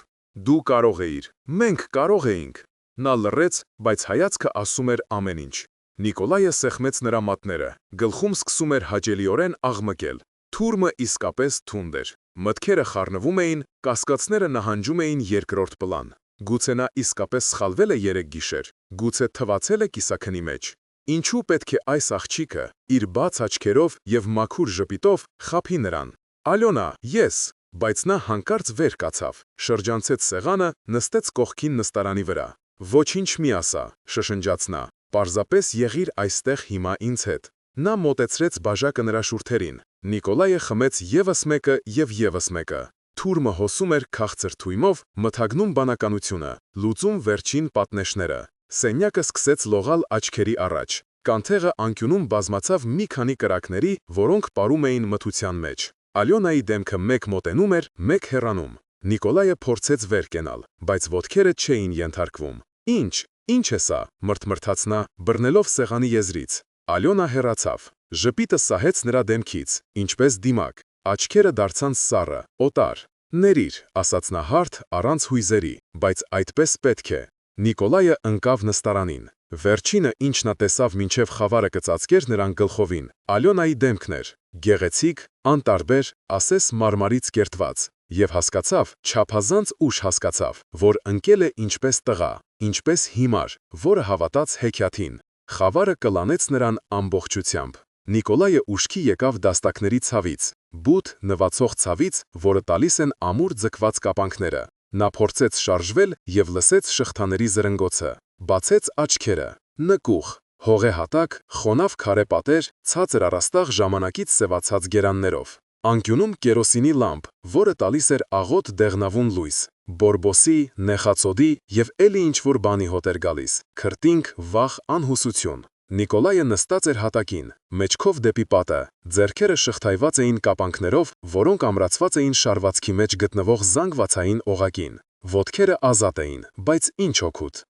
Դու կարող էիր, մենք կարող էինք։ Նա լռեց, բայց հայացքը ասում էր ամեն ինչ։ Նիկոլայը սեղմեց նրա մատները, գլխում սկսում էր հաճելիորեն աղմկել։ Թուրմը իսկապես թունդ էր։ Մտքերը խառնվում էին, կասկածները նահանջում էին երկրորդ պլան։ Գուցե նա իսկապես սխալվել է երեք գիշեր, գուցե թվացել է կիսաքնի մեջ։ Ինչու պետք է այս աղջիկը իր բաց աչքերով եւ մաքուր ժպիտով խաբի նրան։ Ալյոնա, ես, բայց նա հանկարծ վեր կացավ, շրջանցեց սեղանը, նստեց կողքին նստարանի վրա։ Ոչինչ մի ասա, շշնջաց նա, պարզապես եղիր այստեղ հիմա ինձ հետ։ Նա մոտեցրեց բաժակը նրա շուրթերին։ Նիկոլայը խմեց ևս մեկը եւ ևս մեկը։ Թուրմը հոսում էր քաղցր թույմով, մթագնում բանականությունը, լուծում վերջին պատնեշները։ Սենյակը սկսեց լողալ աչքերի առաջ։ Կանթեղը անկյունում բազմացավ մի քանի կրակների, որոնք պարում էին մթության մեջ։ Ալյոնայի դեմքը մեկ մոտենում էր, մեկ հեռանում։ Նիկոլայը փորձեց վեր կենալ, բայց ոտքերը չէին ենթարկվում։ Ինչ է սա, մրթմրթաց նա, բռնելով սեղանի եզրից։ Ալյոնա հեռացավ։ Ժպիտը սահեց նրա դեմքից, ինչպես դիմակ։ Աչքերը դարձան սառը, օտար։ Ներիր, ասաց նա հարթ, առանց հույզերի, բայց այդպես պետք է։ Նիկոլայը ընկավ նստարանին։ Վերջինը, ինչ նա տեսավ մինչև խավարը կծածկեր նրան գլխովին, Ալյոնայի դեմքն էր, գեղեցիկ, անտարբեր, ասես մարմարից կերտված, եւ հասկացավ, չափազանց ուշ հասկացավ, որ ընկել է ինչպես տղա, ինչպես հիմար, որը հավատաց հեքիաթին։ Խավարը կլանեց նրան ամբողջությամբ։ Նիկոլայը ուշքի եկավ դաստակների ցավից, բութ նվացող ցավից, որը տալիս են ամուր ձգված կապանքները։ Նա փորձեց շարժվել եւ լսեց շղթաների զրնգոցը, բացեց աչքերը, նկուղ, հողեհատակ, խոնավ քարե պատեր, ցածր առաստաղ ժամանակից սևացած գերաններով։ Անկյունում կերոսինի լամպ, որը տալիս էր աղոտ դեղնավուն լույս, բորբոսի, նեխացոդի եւ էլի ինչ-որ բանի հոտ էր գալիս, քրտինք, վախ, անհուսություն։ Նիկոլայը նստած էր հատակին, մեջքով դեպի պատը, ձեռքերը շղթայված էին կապանքներով, որոնք ամրացված էին շարվածքի մեջ գտնվող զանգվածային օղակին։ Ոտքերը ազատ էին, բայց ինչ օգուտ։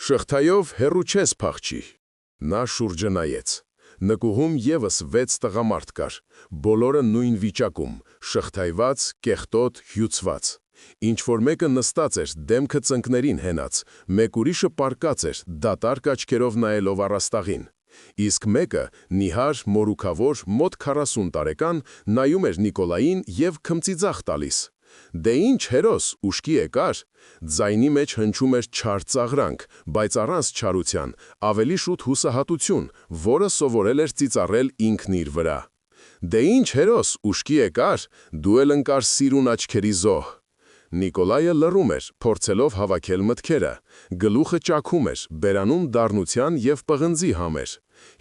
Շղթայով հեռու չես փախչի։ Նա շուրջը նայեց։ Նկուղում եւս 6 տղամարդ կար, բոլորը նույն վիճակում, շղթայված, կեղտոտ, հյուծված։ Ինչ-որ մեկը նստած էր, դեմքը ծնկներին հենած, մեկ ուրիշը պառկած էր, դատարկ աչքերով նայելով առաստաղին։ Իսկ մեկը, նիհար, մորուքավոր, մոտ 40 տարեկան, նայում էր Նիկոլային եւ քմծիծաղ տալիս։ Դե ինչ հերոս, ուշքի եկար։ Ձայնի մեջ հնչում էր չար ծաղրանք, բայց առանց չարության, ավելի շուտ հուսահատություն, որը սովորել էր ծիծառել ինքն իր վրա։ Դե ինչ հերոս, ուշքի եկար, դու էլ ընկար սիրուն աչքերի զոհ։ Նիկոլայը լռում էր, փորձելով հավաքել մտքերը։ Գլուխը ճաքում էր, բերանում դառնության եւ պղնձի համեր։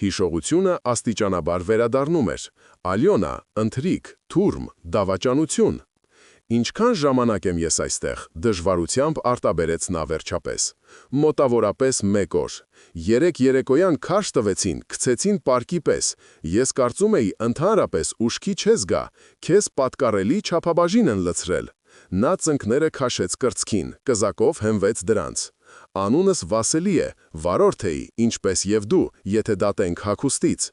Հիշողությունը աստիճանաբար վերադառնում էր։ Ալյոնա, ընթրիք, թուրմ, դավաճանություն։ Ինչքան ժամանակ եմ ես այստեղ, դժվարությամբ արտաբերեց նա վերջապես։ Մոտավորապես 1 օր։ 3 երեկոյան քարշ տվեցին, գցեցին պարկի պես։ Ես կարծում էի ընդհանրապես ուշքի չես գա, քեզ պատկառելի չափաբաժին են լցրել։ Նա ծնկները քաշեց կրծքին, կզակով հենվեց դրանց։ Անունս Վասելի է, վարորդ էի, ինչպես եւ դու, եթե դատենք հագուստից։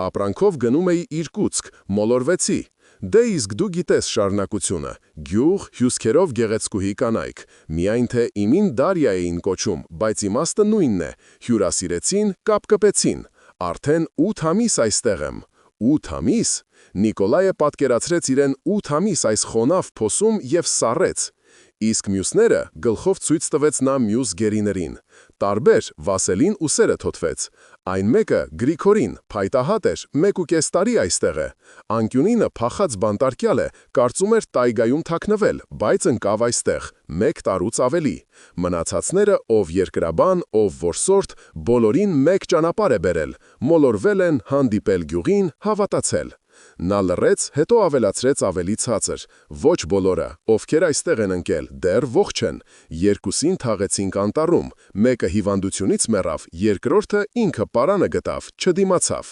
Ապրանքով գնում էի Իրկուտսկ, մոլորվեցի։ Դե իսկ դու գիտես շարունակությունը, գյուղ, հյուսքերով գեղեցկուհի կանայք, միայն թե իմին Դարիա էին կոչում, բայց իմաստը նույնն է, հյուրասիրեցին, կապկպեցին, արդեն 8 ամիս այստեղ եմ։ 8 ամիս։ Նիկոլայը պատկերացրեց իրեն 8 ամիս այս խոնավ փոսում եւ սառեց։ Իսկ մյուսները գլխով ցույց տվեց նա մյուս գերիներին։ Տարբեր Վասելին ուսերը թոթվեց։ Այն մեկը Գրիգորին, փայտահատ էր, 1.5 տարի այստեղ է։ Անկյունինը փախած բանտարկյալ է, կարծում էր տայգայում թաքնվել, բայց ընկավ այստեղ, 1 տարուց ավելի։ Մնացածները ով երկրաբան, ով որսորդ, բոլորին մեկ ճանապարհ է բերել, մոլորվել են, հանդիպել գյուղին, հավատացել։ Նա լռեց, հետո ավելացրեց ավելի ցածր. ոչ բոլորը, ովքեր այստեղ են ընկել, դեռ ողջ են, երկուսին թաղեցինք անտառում, մեկը հիվանդությունից մեռավ, երկրորդը ինքը պարանը գտավ, չդիմացավ։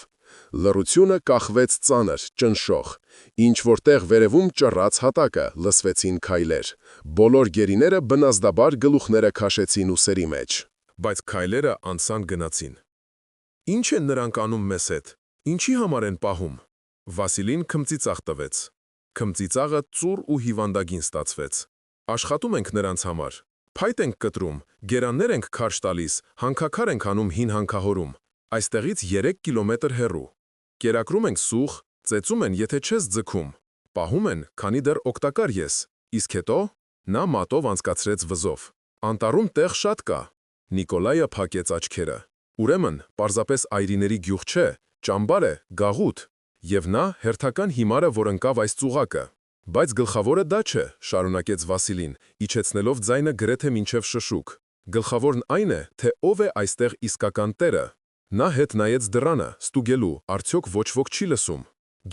Լռությունը կախվեց ծանր, ճնշող։ Ինչ որտեղ վերևում ճռած հատակը, լսվեցին քայլեր։ Բոլոր գերիները բնազդաբար գլուխները քաշեցին ուսերի մեջ։ Բայց քայլերը անցան գնացին։ Ինչ են նրանք անում մեզ հետ։ Ինչի համար են պահում։ Վասիլին քմծիծաղ տվեց։ Քմծիծաղը ծուռ ու հիվանդագին ստացվեց։ Աշխատում ենք նրանց համար։ Փայտ ենք կտրում, գերաններ ենք քարշ տալիս, հանքաքար ենք անում հին հանքահորում։ Այստեղից 3 կիլոմետր հեռու։ Կերակրում ենք սուխ, ծեծում են, եթե չես ձգում։ Պահում են, քանի դեռ օգտակար ես։ Իսկ հետո նա մատով անցկացրեց վզով։ Անտառում տեղ շատ կա։ Նիկոլայը փակեց աչքերը։ Ուրեմն, պարզապես այրիների գյուղ չէ, ճամբար է, գաղութ։ Եվ նա հերթական հիմարը, որ ընկավ այս ծուղակը։ Բայց գլխավորը դա չէ, շարունակեց Վասիլին, իջեցնելով ձայնը գրեթե մինչև շշուկ։ Գլխավորն այն է, թե ով է այստեղ իսկական տերը։ Նա հետ նայեց դռանը, ստուգելու, արդյոք ոչ ոք չի լսում։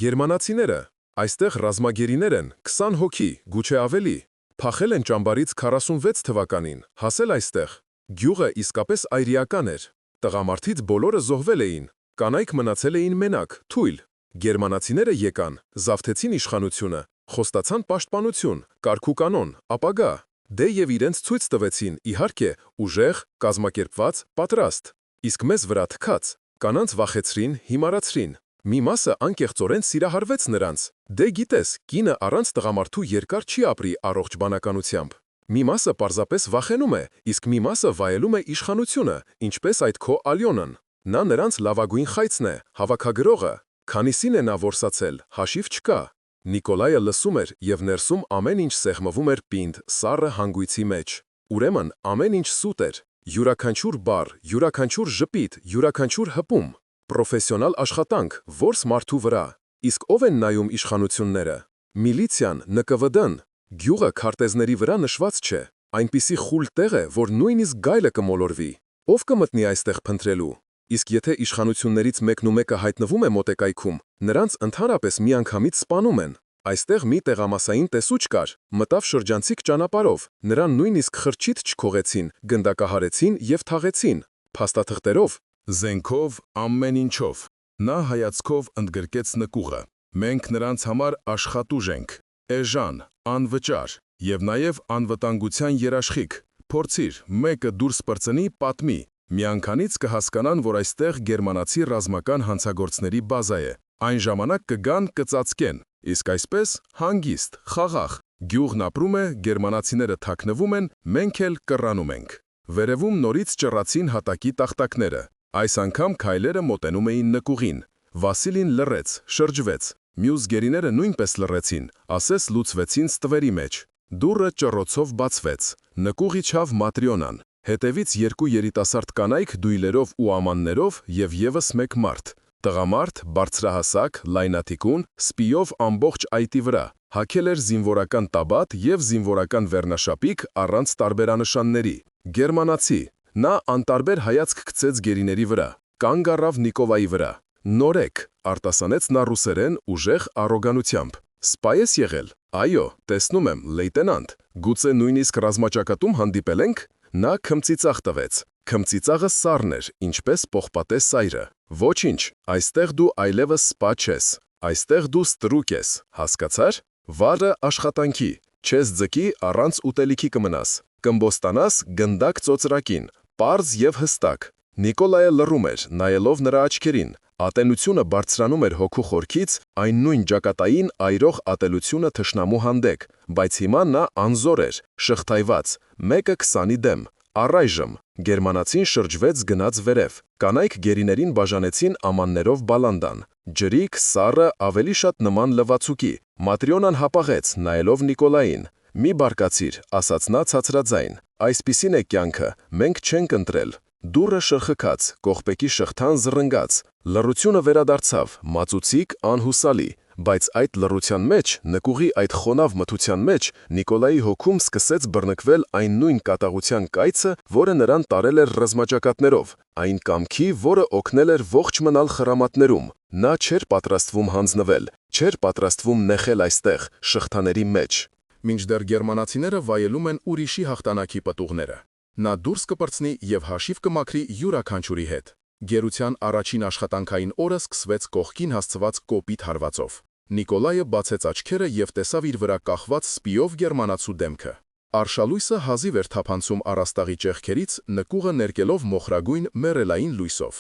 Գերմանացիները, այստեղ ռազմագերիներ են, 20 հոգի, գուցե ավելի։ Փախել են ճամբարից 46 թվականին, հասել այստեղ։ Գյուղը իսկապես այրիական էր։ Տղամարդից բոլորը զոհվել էին, կանայք մնացել էին մենակ, թույլ։ Գերմանացիները եկան, զավթեցին իշխանությունը, խոստացան պաշտպանություն, կարգուկանոն, ապագա, դե եւ իրենց ցույց տվեցին, իհարկե, ուժեղ, կազմակերպված, պատրաստ։ Իսկ մեզ վրա թքած, կանանց վախեցրին, հիմարացրին։ Մի մասը անկեղծորեն սիրահարվեց նրանց։ Դե գիտես, կինը առանց տղամարդու երկար չի ապրի առողջ բանականությամբ։ Մի մասը պարզապես վախենում է, իսկ մի մասը վայելում է իշխանությունը, ինչպես այդ քո Ալյոնան։ Նա նրանց լավագույն խայծն է, հավաքագրողը։ Քանիսին է նա որսացել, հաշիվ չկա։ Նիկոլայը լսում էր եւ ներսում ամեն ինչ սեղմվում էր պինդ, սառը հանգույցի մեջ։ Ուրեմն ամեն ինչ սուտ էր։ Յուրաքանչյուր բառ, յուրաքանչյուր ժպիտ, յուրաքանչյուր հպում։ Պրոֆեսիոնալ աշխատանք, որս մարդու վրա։ Իսկ ով են նայում իշխանությունները։ Միլիցիան, ՆԿՎԴ-ն, գյուղը քարտեզների վրա նշված չէ։ Այնպիսի խուլ տեղ է, որ նույնիսկ գայլը կմոլորվի։ Ով կմտնի այստեղ փնտրելու։ Իսկ եթե իշխանություններից մեկն ու մեկը հայտնվում է մոտեկայքում, նրանց ընդհանրապես միանգամից սպանում են։ Այստեղ մի տեղամասային տեսուչ կար, մտավ շրջանցիկ ճանապարհով, նրան նույնիսկ խրճիթ չքողեցին, գնդակահարեցին եւ թաղեցին, փաստաթղթերով, Զենքով, ամեն ինչով։ Նա հայացքով ընդգրկեց նկուղը։ Մենք նրանց համար աշխատուժ ենք, էժան, անվճար եւ նաեւ անվտանգության երաշխիք։ Փորձիր, մեկը դուրս պրծնի, պատմի։ Միանգամից կհասկանան, որ այստեղ գերմանացի ռազմական հանցագործների բազա է։ Այն ժամանակ կգան կծածկեն, իսկ այսպես հանգիստ, խաղաղ։ Գյուղն ապրում է, գերմանացիները թաքնվում են, մենք էլ կռանում ենք։ Վերևում նորից ճռացին հատակի տախտակները։ Այս անգամ քայլերը մոտենում էին նկուղին։ Վասիլին լռեց, շրջվեց։ Մյուս գերիները նույնպես լռեցին, ասես լուծվեցին ստվերի մեջ։ Դուռը ճռոցով բացվեց։ Նկուղ իջավ Матрյոնան։ Հետևից 2 երիտասարդ կանայք դույլերով ու ամաններով եւ եւս մեկ մարդ։ Տղամարդ, բարձրահասակ, լայնաթիկուն, սպիով ամբողջ այտի վրա, հագել էր զինվորական տաբատ եւ զինվորական վերնաշապիկ առանց տարբերանշանների։ Գերմանացի։ Նա անտարբեր հայացք գցեց գերիների վրա, կանգ առավ Նիկոլայի վրա։ Նորեկ, արտասանեց նա ռուսերեն ուժեղ առոգանությամբ։ Սպա ես եղել։ Այո, տեսնում եմ, լեյտենանտ։ Գուցե նույնիսկ ռազմաճակատում հանդիպել ենք։ Նա քմծիծաղ տվեց։ Քմծիծաղը սառն էր, ինչպես պողպատե սայրը։ Ոչինչ, այստեղ դու այլևս սպա չես։ Այստեղ դու ստրուկ ես, հասկացար։ Վառը աշխատանքի, չես ձգի առանց ուտելիքի կմնաս։ Կմբոստանաս գնդակ ծոծրակին, Պարզ եւ հստակ։ Նիկոլայը լռում էր, նայելով նրա աչքերին։ Ատելությունը բարձրանում էր հոգու խորքից, այն նույն ճակատային այրող ատելությունը թշնամու հանդեպ, բայց հիմա նա անզոր էր, շղթայված, 1-20-ի դեմ։ Առայժմ գերմանացին շրջվեց գնաց վերև։ Կանայք գերիներին բաժանեցին ամաններով բալանդան։ Ջրիկ, սառը, ավելի շատ նման լվացուկի։ Матрյոնան հապաղեց, նայելով Նիկոլային։ «Մի բարկացիր», ասաց նա ցածրաձայն։ «Այսպիսին է կյանքը, մենք չենք ընտրել»։ Դուռը շրխկաց, կողպեկի շղթան զռնգաց։ Լռությունը վերադարձավ, մածուցիկ, անհուսալի, բայց այդ լռության մեջ, նկուղի այդ խոնավ մթության մեջ, Նիկոլայի հոգում սկսեց բռնկվել այն նույն կատաղության կայծը, որը նրան տարել էր ռազմաճակատներով, այն կամքի, որը օգնել էր ողջ մնալ խրամատներում։ Նա չէր պատրաստվում հանձնվել, չէր պատրաստվում նեղել այստեղ, շղթաների մեջ։ Մինչդեռ գերմանացիները վայելում են ուրիշի հաղթանակի պտուղները։ Նա դուրս կպրծնի եւ հաշիվ կմաքրի յուրաքանչյուրի հետ։ Գերության առաջին աշխատանքային օրը սկսվեց կողքին հասցված կոպիտ հարվածով։ Նիկոլայը բացեց աչքերը եւ տեսավ իր վրա կախված սպիով գերմանացու դեմքը։ Արշալույսը հազիվ էր թափանցում առաստաղի ճեղքերից, նկուղը ներկելով մոխրագույն մեռելային լույսով։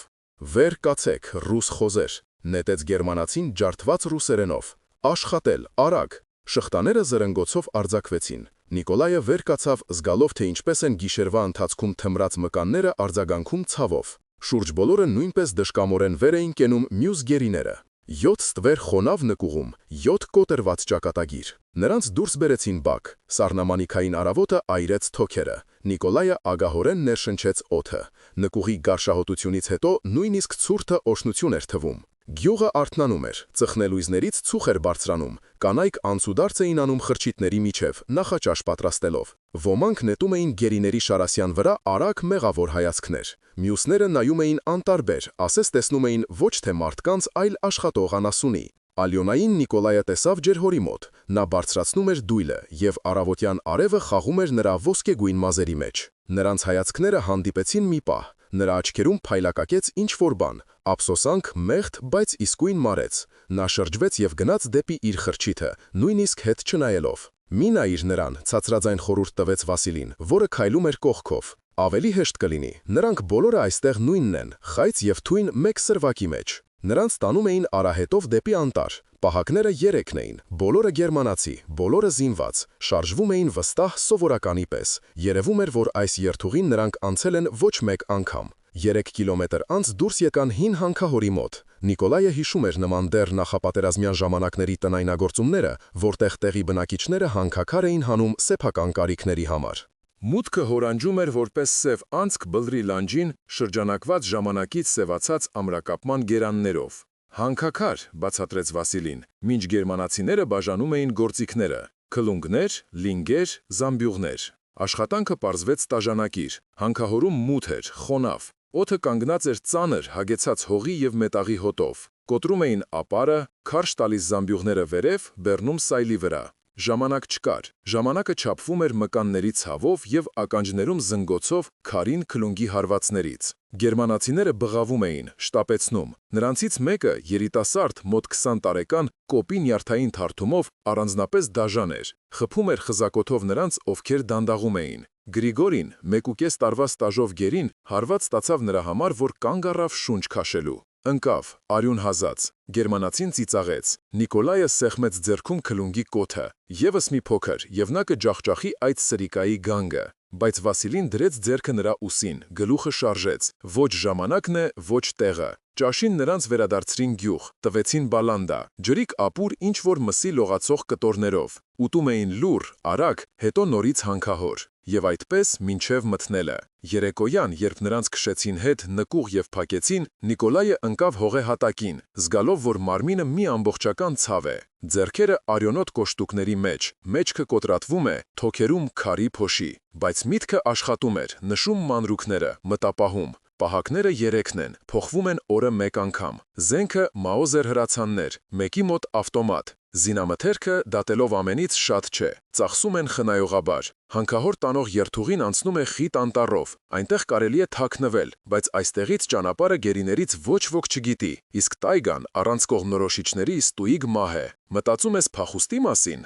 «Վեր կացեք, ռուս խոզեր», նետեց գերմանացին ջարդված ռուսերենով։ «Աշխատել, արագ»։ Շղթաները զրնգոցով արձակվեցին։ Նիկոլայը վեր կացավ, զգալով, թե ինչպես են գիշերվա ընթացքում թմրած մկանները արձագանքում ցավով։ Շուրջ բոլորը նույնպես դժկամորեն վեր էին կենում մյուս գերիները։ 7 ստվեր խոնավ նկուղում, 7 կոտրված ճակատագիր։ Նրանց դուրս բերեցին բակ։ Սառնամանիքային արավոտը այրեց թոքերը։ Նիկոլայը ագահորեն ներշնչեց օդը։ Նկուղի գարշահոտությունից հետո նույնիսկ ցուրտը օշնություն էր թվում։ Գյուղը արթնանում էր, ծխնելույզներից ցուխ էր բարձրանում, կանայք անցուդարձ էին անում խրճիթների միջև, նախաճաշ պատրաստելով։ Ոմանք նետում էին գերիների շարասյան վրա արագ մեղավոր հայացքներ։ Մյուսները նայում էին անտարբեր, ասես տեսնում էին ոչ թե մարդկանց, այլ աշխատող անասունի։ Ալյոնային Նիկոլայը տեսավ ջերհորի մոտ։ Նա բարձրացնում էր դույլը, եւ առավոտյան արևը խաղում էր նրա ոսկեգույն մազերի մեջ։ Նրանց հայացքները հանդիպեցին մի պահ։ Նրա աչքերում փայլակակեց ինչ-որ բան, ափսոսանք, մեղդ, բայց իսկույն մարեց։ Նա շրջվեց եւ գնաց դեպի իր խրճիթը, նույնիսկ հետ չնայելով։ «Մի նայիր նրան», ցածրաձայն խորհուրդ տվեց Վասիլին, որը քայլում էր կողքով։ «Ավելի հեշտ կլինի։ Նրանք բոլորը այստեղ նույնն են, խայծ եւ թույն մեկ սրվակի մեջ»։ Նրանց տանում էին արահետով դեպի անտառ։ Պահակները 3 էին, բոլորը գերմանացի, բոլորը զինված, շարժվում էին վստահ սովորականի պես։ Երևում էր, որ այս երթուղին նրանք անցել են ոչ մեկ անգամ։ 3 կիլոմետր անց դուրս եկան հին հանքահորի մոտ։ Նիկոլայը հիշում էր նման դեռ նախապատերազմյան ժամանակների տնայնագործումները, որտեղ տեղի բնակիչները հանքաքար էին հանում սեփական կարիքների համար։ Մուտքը հորանջում էր որպես սև անցք բլրի լանջին, շրջանակված ժամանակից սևացած ամրակապման գերաններով։ «Հանքաքար», բացատրեց Վասիլին, մինչ գերմանացիները բաժանում էին գործիքները՝ քլունգներ, լինգեր, զամբյուղներ։ Աշխատանքը պարզվեց տաժանակիր, հանքահորում մութ էր, խոնավ։ Օդը կանգնած էր ծանր, հագեցած հողի եւ մետաղի հոտով։ Կոտրում էին ապարը, քարշ տալիս զամբյուղները վերև, բեռնում սայլի վրա։ Ժամանակ չկար։ Ժամանակը չափվում էր մկանների ցավով եւ ականջներում զնգոցով քարին քլունգի հարվածներից։ Գերմանացիները բղավում էին, շտապեցնում։ Նրանցից մեկը, երիտասարդ, մոտ 20 տարեկան, կոպի նյարդային թարթումով առանձնապես դաժան էր։ Խփում էր խզակոթով նրանց, ովքեր դանդաղում էին։ Գրիգորին, 1.5 տարվա ստաժով գերին, հարված ստացավ նրա համար, որ կանգ առավ շունչ քաշելու։ Ընկավ, արյուն հազած։ Գերմանացին ծիծաղեց։ Նիկոլայը սեղմեց ձեռքում քլունգի կոթը։ Եվս մի փոքր, եւ նա կջախջախի այդ սրիկայի գանգը։ Բայց Վասիլին դրեց ձեռքը նրա ուսին, գլուխը շարժեց։ Ոչ ժամանակն է, ոչ տեղը։ Ճաշին նրանց վերադարձրին գյուղ, տվեցին բալանդա, ջրիկ ապուր ինչ-որ մսի լողացող կտորներով։ Ուտում էին լուռ, արագ, հետո նորից հանքահոր։ Եվ այդպես մինչև մթնելը։ Երեկոյան, երբ նրանց քշեցին հետ, նկուղ եւ փակեցին, Նիկոլայը ընկավ հողե հատակին, զգալով, որ մարմինը մի ամբողջական ցավ է։ Ձեռքերը արյունոտ կոշտուկների մեջ, մեջքը կոտրատվում է, թոքերում քարի փոշի, բայց միտքը աշխատում էր, նշում մանրուքները, մտապահում։ Պահակները 3-ն են, փոխվում են օրը մեկ անգամ։ Զենքը մաուզեր հրացաններ, մեկի մոտ ավտոմատ։ Զինամթերքը դատելով ամենից շատ չէ, ծախսում են խնայողաբար։ Հանքահոր տանող երթուղին անցնում է խիտ անտառով, այնտեղ կարելի է թաքնվել, բայց այստեղից ճանապարհը գերիներից ոչ ոք չգիտի, իսկ տայգան առանց կողմնորոշիչների ստույգ մահ է։ Մտածում ես փախուստի մասին,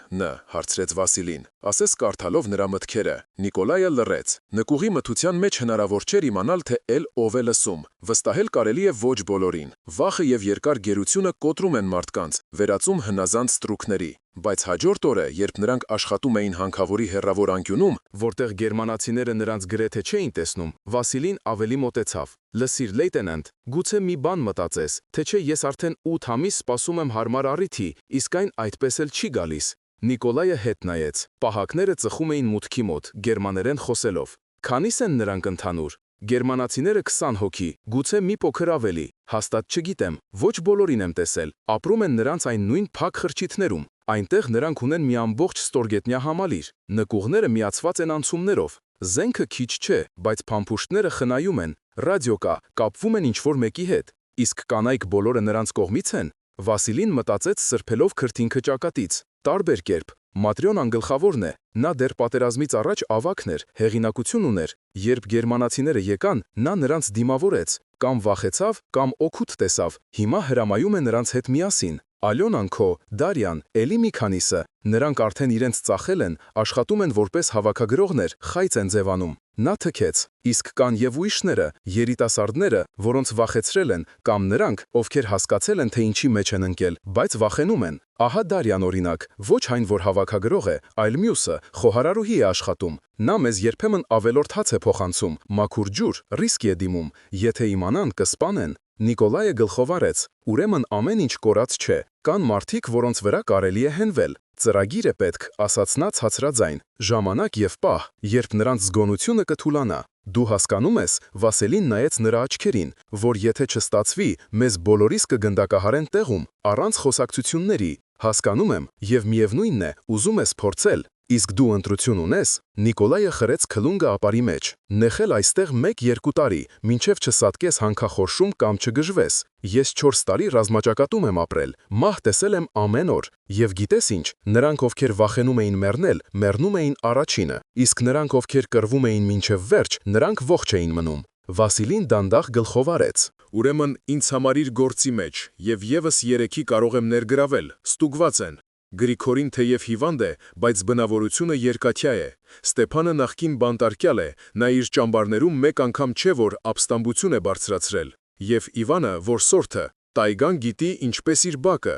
հարցրեց Վասիլին, ասես կարդալով նրա մտքերը։ Նիկոլայը լռեց։ Նկուղի մթության մեջ հնարավոր չէր իմանալ, թե ով է լսում։ Վստահել կարելի է ոչ բոլորին։ Վախը եւ երկար գերությունը կոտրում են մարդկանց, վերածում հնազանդ ստրուկների։ Բայց հաջորդ օրը, երբ նրանք աշխատում էին հանքավորի հեռավոր անկյունում, որտեղ գերմանացիները նրանց գրեթե չէին տեսնում, Վասիլին ավելի մոտեցավ։ Լսիր, լեյտենանտ, գուցե մի բան մտածես, թե չէ ես արդեն 8 ամիս սպասում եմ հարմար առիթի, իսկ այն այդպես էլ չի գալիս։ Նիկոլայը հետ նայեց։ Պահակները ծխում էին մուտքի մոտ, գերմաներեն խոսելով։ Քանի՞ս են նրանք ընդհանուր։ Գերմանացիները 20 հոգի, գուցե մի փոքր ավելի։ Հաստատ չգիտեմ, ոչ բոլորին եմ տեսել։ Ապրում են նրանց այն նույն փակ խրճիթներում։ Այնտեղ նրանք ունեն մի ամբողջ ստորգետնյա համալիր։ Նկուղները միացված են անցումներով։ Զենքը քիչ չէ, բայց փամփուշտները խնայում են։ Ռադիո կա, կապվում են ինչ-որ մեկի հետ։ Իսկ կանայք բոլորը նրանց կողմից են։ Վասիլին մտածեց սրբելով քրտինքը ճակատից։ Տարբեր կերպ։ Матрյոնան գլխավորն է։ Նա դեռ պատերազմից առաջ ավագն էր, հեղինակություն ուներ։ Երբ գերմանացիները եկան, նա նրանց դիմավորեց։ Կամ վախեցավ, կամ օգուտ տեսավ։ Հիմա հրամայում է նրանց հետ միասին։ Ալյոնան քո, Դարյան, էլի մի քանիսը։ Նրանք արդեն իրենց ծախել են, աշխատում են որպես հավաքագրողներ, խայծ են ձևանում։ Նա թքեց։ Իսկ կան եւ ուրիշները, երիտասարդները, որոնց վախեցրել են, կամ նրանք, ովքեր հասկացել են, թե ինչի մեջ են ընկել, բայց վախենում են։ Ահա Դարյան օրինակ, ոչ այն, որ հավաքագրող է, այլ մյուսը, խոհարարուհի է աշխատում։ Նա մեզ երբեմն ավելորդ հաց է փոխանցում, մաքուր ջուր, ռիսկի է դիմում։ Եթե իմանան, կսպանեն։ Նիկոլայը գլխով արեց։ Ուրեմն ամեն ինչ կորած չէ։ Կան մարդիկ, որոնց վրա կարելի է հենվել։ Ծրագիր է պետք, ասաց նա ցածրաձայն։ Ժամանակ եւ պահ, երբ նրանց զգոնությունը կթուլանա։ Դու հասկանում ես, Վասիլին նայեց նրա աչքերին, որ եթե չստացվի, մեզ բոլորիս կգնդակահարեն տեղում, առանց խոսակցությունների։ Հասկանում եմ, եւ միևնույնն է, ուզում ես փորձել։ Իսկ դու ընտրություն ունես։ Նիկոլայը խրեց քլունգը ապարի մեջ։ Նեխել այստեղ 1-2 տարի, մինչև չսատկես հանքախորշում կամ չգժվես։ Ես 4 տարի ռազմաճակատում եմ ապրել, մահ տեսել եմ ամեն օր։ Եվ գիտես ինչ, նրանք, ովքեր վախենում էին մեռնել, մեռնում էին առաջինը, իսկ նրանք, ովքեր կռվում էին մինչև վերջ, նրանք ողջ էին մնում։ Վասիլին դանդաղ գլխով արեց։ Ուրեմն ինձ համար իր գործի մեջ, եւ եւս 3-ի կարող եմ ներգրավել, ստուգված են։ Գրիգորին թեև հիվանդ է, բայց բնավորությունը երկաթյա է։ Ստեփանը նախկին բանտարկյալ է, նա իր ճամբարներում մեկ անգամ չէ, որ ապստամբություն է բարձրացրել։ Եվ Իվանը, որ սորթը, տայգան գիտի ինչպես իր բակը։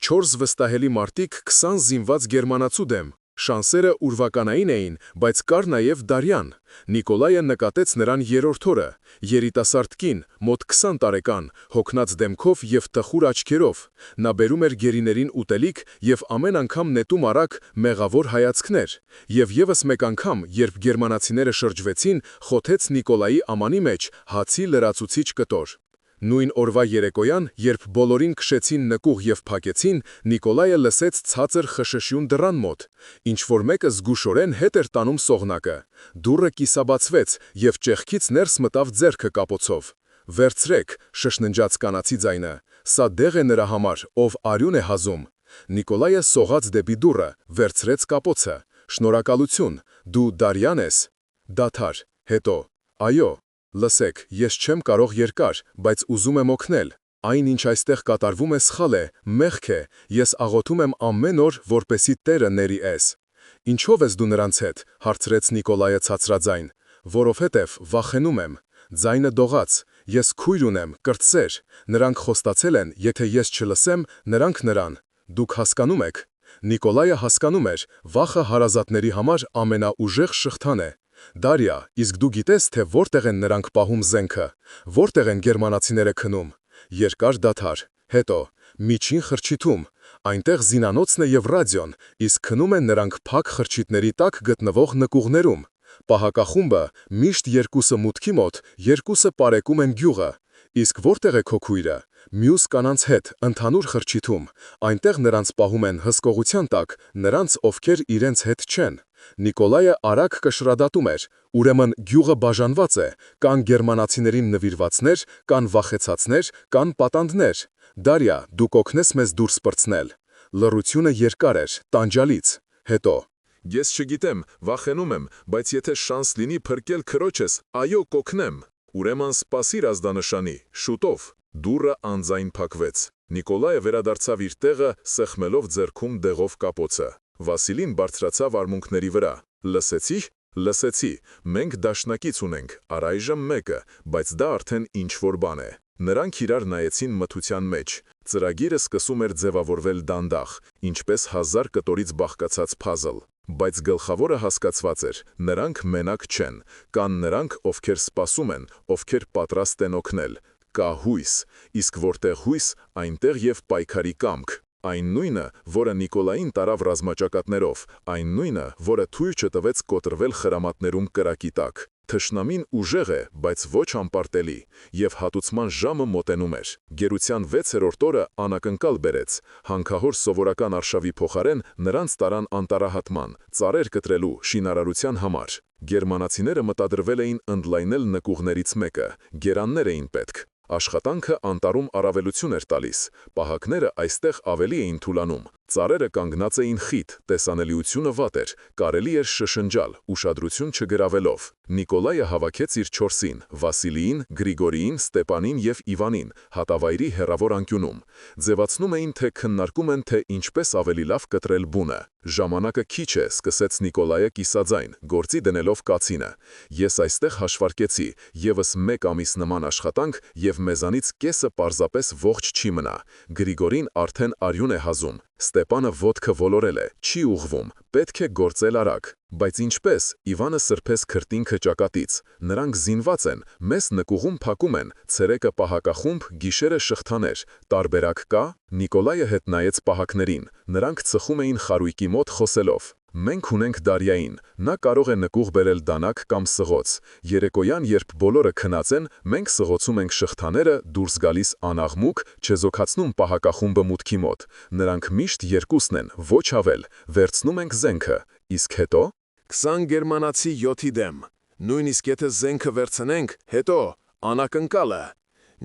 4 վստահելի մարտիկ 20 զինված գերմանացու դեմ։ Շանսերը ուրվականային էին, բայց կար նաև Դարյան։ Նիկոլայը նկատեց նրան երրորդ օրը, երիտասարդ կին, մոտ 20 տարեկան, հոգնած դեմքով եւ տխուր աչքերով։ Նա բերում էր գերիներին ուտելիք եւ ամեն անգամ նետում արագ մեղավոր հայացքներ։ Եվ եւս մեկ անգամ, երբ գերմանացիները շրջվեցին, խոթեց Նիկոլայի ամանի մեջ հացի լրացուցիչ կտոր։ Նույն օրվա երեկոյան, երբ բոլորին քշեցին նկուղ եւ փակեցին, Նիկոլայը լսեց ցածր խշշյուն դռան մոտ։ Ինչ-որ մեկը զգուշորեն հետ էր տանում սողնակը։ Դուռը կիսաբացվեց եւ ճեղքից ներս մտավ ձեռքը կապոցով։ «Վերցրեք», շշնջաց կանացի ձայնը։ «Սա դեղ է նրա համար, ով արյուն է հազում»։ Նիկոլայը սողաց դեպի դուռը, վերցրեց կապոցը։ «Շնորհակալություն, դու Դարյան ես»։ Դադար, հետո. «Այո, լսեք, ես չեմ կարող երկար, բայց ուզում եմ օգնել։ Այն, ինչ այստեղ կատարվում է, սխալ է, մեղք է։ Ես աղոթում եմ ամեն օր, որպեսզի Տերը ների ես»։ «Ինչով ես դու նրանց հետ»։ հարցրեց Նիկոլայը ցածրաձայն։ «Որովհետև վախենում եմ»։ Ձայնը դողաց։ «Ես քույր ունեմ, կրտսեր։ Նրանք խոստացել են, եթե ես չլսեմ, նրանք նրան։ Դուք հասկանում եք»։ Նիկոլայը հասկանում էր, վախը հարազատների համար ամենաուժեղ շղթան է։ «Դարյա, իսկ դու գիտես, թե որտեղ են նրանք պահում զենքը, որտեղ են գերմանացիները քնում»։ Երկար դադար։ Հետո. «Միջին խրճիթում, այնտեղ զինանոցն է եւ ռադիոն, իսկ քնում են նրանք փակ խրճիթների տակ գտնվող նկուղներում։ Պահակախումբը միշտ 2-ը մուտքի մոտ, 2-ը պարեկում են գյուղը։ Իսկ որտեղ է քո քույրը։ Մյուս կանանց հետ, ընդհանուր խրճիթում, այնտեղ նրանց պահում են հսկողության տակ, նրանց, ովքեր իրենց հետ չեն»։ Նիկոլայը արագ կշռադատում էր։ Ուրեմն գյուղը բաժանված է, կան գերմանացիներին նվիրվածներ, կան վախեցածներ, կան պատանդներ։ «Դարյա, դու կօգնես մեզ դուրս պրծնել»։ Լռությունը երկար էր, տանջալից։ Հետո. Ես չգիտեմ, վախենում եմ, բայց եթե շանս լինի փրկել քրոջս, այո, կօգնեմ։ Ուրեմն սպասիր ազդանշանի, շուտով։ Դուռը անձայն փակվեց։ Նիկոլայը վերադարձավ իր տեղը, սեղմելով ձեռքում դեղով կապոցը։ Վասիլին բարձրացավ արմունկների վրա։ Լսեցի՞։ Լսեցի, մենք դաշնակից ունենք, առայժմ մեկը, բայց դա արդեն ինչ-որ բան է։ Նրանք իրար նայեցին մթության մեջ։ Ծրագիրը սկսում էր ձևավորվել դանդաղ, ինչպես 1000 կտորից բաղկացած փազլ։ Բայց գլխավորը հասկացված էր, նրանք մենակ չեն, կան նրանք, ովքեր սպասում են, ովքեր պատրաստ են օգնել։ Կա հույս, իսկ որտեղ հույս, այնտեղ և պայքարի կամք։ Այն նույնը, որը Նիկոլային տարավ ռազմաճակատներով, այն նույնը, որը թույլ չտվեց կոտրվել խրամատներում կրակի տակ։ Թշնամին ուժեղ է, բայց ոչ անպարտելի, և հատուցման ժամը մոտենում էր։ Գերության 6-րդ օրը անակնկալ բերեց։ Հանքահոր սովորական արշավի փոխարեն նրանց տարան անտառահատման, ծառեր կտրելու, շինարարության համար։ Գերմանացիները մտադրվել էին ընդլայնել նկուղներից մեկը, գերաններ էին պետք։ Աշխատանքը անտառում առավելություն էր տալիս, պահակները այստեղ ավելի էին թուլանում, ծառերը կանգնած էին խիտ, տեսանելիությունը վատ էր, կարելի էր շշնջալ, ուշադրություն չգրավելով։ Նիկոլայը հավաքեց իր 4-ին՝ Վասիլիին, Գրիգորիին, Ստեպանին և Իվանին, հատավայրի հեռավոր անկյունում։ Ձևացնում էին, թե քննարկում են, թե ինչպես ավելի լավ կտրել բունը։ Ժամանակը քիչ է, սկսեց Նիկոլայը կիսաձայն, գործի դնելով կացինը։ Ես այստեղ հաշվարկեցի, ևս 1 ամիս նման աշխատանք, և մեզանից կեսը պարզապես ողջ չի մնա։ Գրիգորին արդեն արյուն է հազում, Ստեպանը ոտքը ոլորել է, չի ուղղվում, պետք է գործել արագ։ Բայց ինչպես, Իվանը սրբեց քրտինքը ճակատից։ Նրանք զինված են, մեզ նկուղում փակում են, ցերեկը պահակախումբ, գիշերը շղթաներ։ Տարբերակ կա։ Նիկոլայը հետ նայեց պահակներին։ Նրանք ծխում էին խարույկի մոտ խոսելով։ Մենք ունենք Դարյային, նա կարող է նկուղ բերել դանակ կամ սղոց։ Երեկոյան, երբ բոլորը քնած են, մենք սղոցում ենք շղթաները, դուրս գալիս անաղմուկ, չեզոքացնում պահակախումբը մուտքի մոտ։ Նրանք միշտ երկուսն են, ոչ ավել, վերցնում ենք զենքը, իսկ հետո 20 գերմանացի 7-ի դեմ։ Նույնիսկ եթե զենքը վերցնենք, հետո անակնկալը։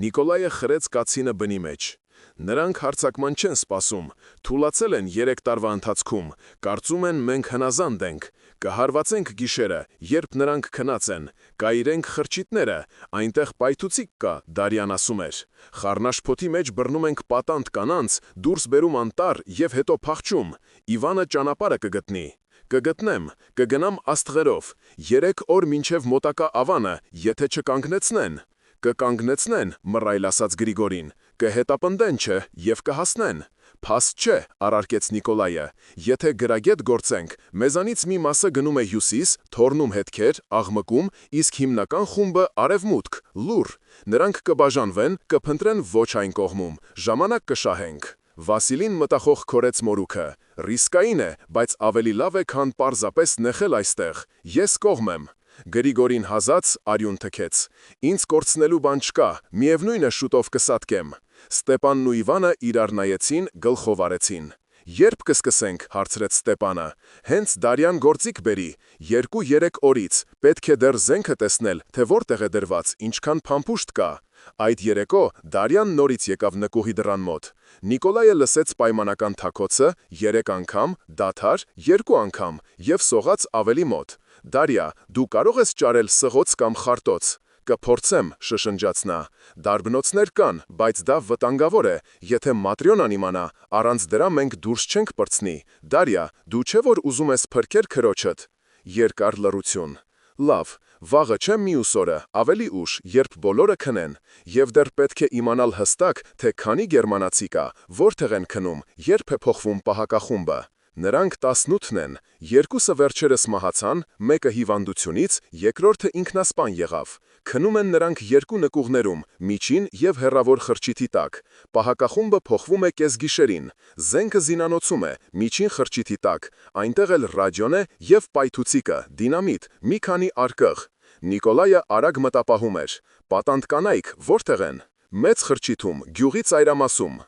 Նիկոլայը խրեց կացինը բնի մեջ։ Նրանք հարձակման չեն սպասում, թուլացել են 3 տարվա ընթացքում, կարծում են մենք հնազանդ ենք, կհարվածենք գիշերը, երբ նրանք քնած են, կայրենք խրճիթները, այնտեղ պայթուցիկ կա, Դարյան ասում էր։ Խառնաշփոթի մեջ բռնում ենք պատանդ կանանց, դուրս բերում անտառ և հետո փախչում, Իվանը ճանապարհը կգտնի։ Կգտնեմ, կգնամ աստղերով, 3 օր մինչև մոտակա ավանը, եթե չկանգնեցնեն։ Կկանգնեցնեն, մռայլ ասաց Գրիգորին, կհետապնդեն չէ և կհասնեն։ Փաստ չէ, առարկեց Նիկոլայը, եթե գրագետ գործենք, մեզանից մի մասը գնում է հյուսիս, թորնում հետքեր, աղմկում, իսկ հիմնական խումբը արևմուտք, լուր։ Նրանք կբաժանվեն, կփնտրեն ոչ այն կողմում, ժամանակ կշահենք։ Վասիլին մտախոհ քորեց մորուքը։ Ռիսկային է, բայց ավելի լավ է, քան պարզապես նեղել այստեղ։ Ես կողմ եմ։ Գրիգորին հազաց, արյուն թքեց։ Ինձ կորցնելու բան չկա, միևնույն է շուտով կսատկեմ։ Ստեպանն ու Իվանը իրար նայեցին, գլխով արեցին։ Երբ կսկսենք, հարցրեց Ստեպանը։ Հենց Դարյան գործիք բերի, 2-3 օրից, պետք է դեռ զենքը տեսնել, թե որտեղ է դրված, ինչքան փամփուշտ կա։ Այդ երեկո Դարյան նորից եկավ նկուղի դռան մոտ։ Նիկոլայը լսեց պայմանական թակոցը 3 անգամ, դադար 2 անգամ և սողաց ավելի մոտ։ Դարյա, դու կարող ես ճարել սղոց կամ խարտոց։ Կփորձեմ, շշնջաց նա։ Դարբնոցներ կան, բայց դա վտանգավոր է, եթե Матрյոնան իմանա, առանց դրա մենք դուրս չենք պրծնի։ Դարյա, դու չէ որ ուզում ես փրկել քրոջդ։ Երկար լռություն։ Լավ, վաղը չէ մյուս օրը, ավելի ուշ, երբ բոլորը քնեն, և դեռ պետք է իմանալ հստակ, թե քանի գերմանացի կա, որտեղ են քնում, երբ է փոխվում պահակախումբը։ Նրանք 18-ն են, 2-ը վերջերս մահացան, 1-ը հիվանդությունից, երկրորդը ինքնասպան եղավ։ Քնում են նրանք 2 նկուղներում, միջին և հեռավոր խրճիթի տակ։ Պահակախումբը փոխվում է կեսգիշերին։ Զենքը զինանոցում է, միջին խրճիթի տակ, այնտեղ էլ ռադիոն է և պայթուցիկը, դինամիտ, մի քանի արկղ։ Նիկոլայը արագ մտապահում էր։ Պատանդ կանայք որտեղ են։ Մեծ խրճիթում, գյուղի ծայրամասում։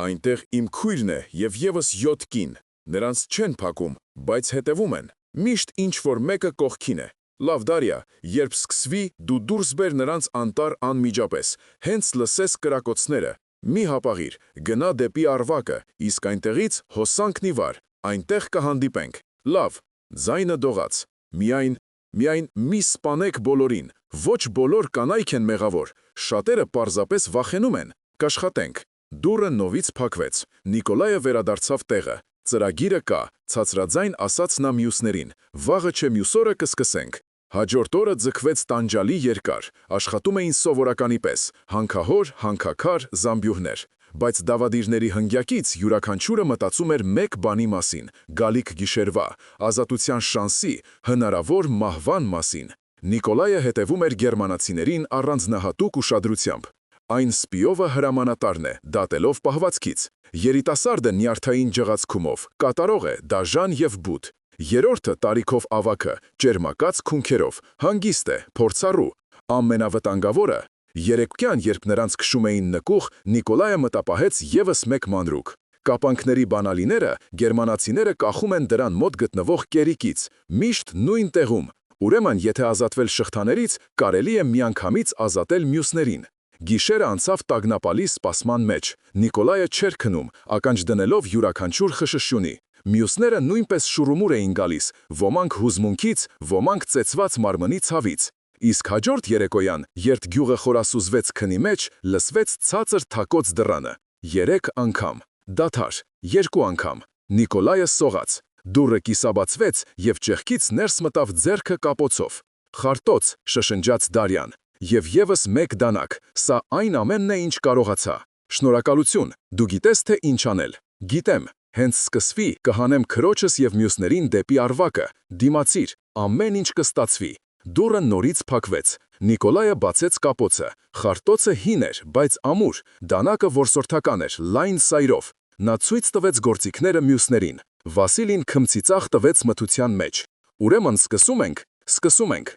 Այնտեղ իմ քույրն է և ևս 7 կին։ Նրանց չեն փակում, բայց հետևում են։ Միշտ ինչ-որ մեկը կողքին է։ Լավ Դարյա, երբ սկսվի, դու դուրս բեր նրանց անտառ անմիջապես, հենց լսես կրակոցները։ Մի հապաղիր, գնա դեպի Արվակը, իսկ այնտեղից հոսանքն ի վար, այնտեղ կհանդիպենք։ Լավ, Ձայնը դողաց. Միայն մի սպանեք բոլորին, ոչ բոլոր կանայք են մեղավոր, շատերը պարզապես վախենում են, կաշխատենք։ Դուռը նովից փակվեց, Նիկոլայը վերադարձավ տեղը, ծրագիրը կա, ցածրաձայն ասաց նա մյուսներին, վաղը չէ մյուս օրը կսկսենք։ Հաջորդ օրը ձգվեց տանջալի երկար, աշխատում էին սովորականի պես, հանքահոր, հանքաքար, զամբյուհներ, բայց դավադիրների հնգյակից յուրաքանչյուրը մտածում էր մեկ բանի մասին, գալիք գիշերվա, ազատության շանսի, հնարավոր մահվան մասին։ Նիկոլայը հետևում էր գերմանացիներին առանձնահատուկ ուշադրությամբ։ Այն սպիովը հրամանատարն է, դատելով պահվածքից։ Երիտասարդը նյարդային ջղացքումով, կատարող է, դաժան և բութ։ Երրորդը տարիքով ավագը, ճերմակած քունքերով, հանգիստ է, փորձառու։ Ամենավտանգավորը, երեկոյան, երբ նրանց քշում էին նկուղ, Նիկոլայը մտապահեց ևս մեկ մանրուք։ Կապանքների բանալիները գերմանացիները կախում են դրան մոտ գտնվող կերիկից, միշտ նույն տեղում։ Ուրեմն, եթե ազատվել շղթաներից, կարելի է միանգամից ազատել մյուսներին։ Գիշերը անցավ տագնապալի սպասման մեջ։ Նիկոլայը չէր քնում, ականջ դնելով յուրաքանչյուր խշշյունի։ Մյուսները նույնպես շուռումուռ էին գալիս, ոմանք հուզմունքից, ոմանք ծեծված մարմնի ցավից։ Իսկ հաջորդ երեկոյան, երբ գյուղը խորասուզվեց քնի մեջ, լսվեց ցածր թակոց դռանը։ 3 անգամ։ Դադար, 2 անգամ։ Նիկոլայը սողաց։ Դուռը կիսաբացվեց և ճեղքից ներս մտավ ձեռքը կապոցով։ Խարտոց, շշնջաց Դարյան։ Եվ ևս մեկ դանակ, սա այն ամենն է, ինչ կարողացա։ Շնորհակալություն, դու գիտես թե ինչ անել։ Գիտեմ, հենց սկսվի, կհանեմ քրոջս և մյուսներին դեպի Արվակը, դիմացիր, ամեն ինչ կստացվի։ Դուռը նորից փակվեց։ Նիկոլայը բացեց կապոցը։ Խարտոցը հին էր, բայց ամուր, դանակը որսորդական էր, լայն սայրով։ Նա ցույց տվեց գործիքները մյուսներին։ Վասիլին քմծիծաղ տվեց մթության մեջ։ Ուրեմն սկսում ենք։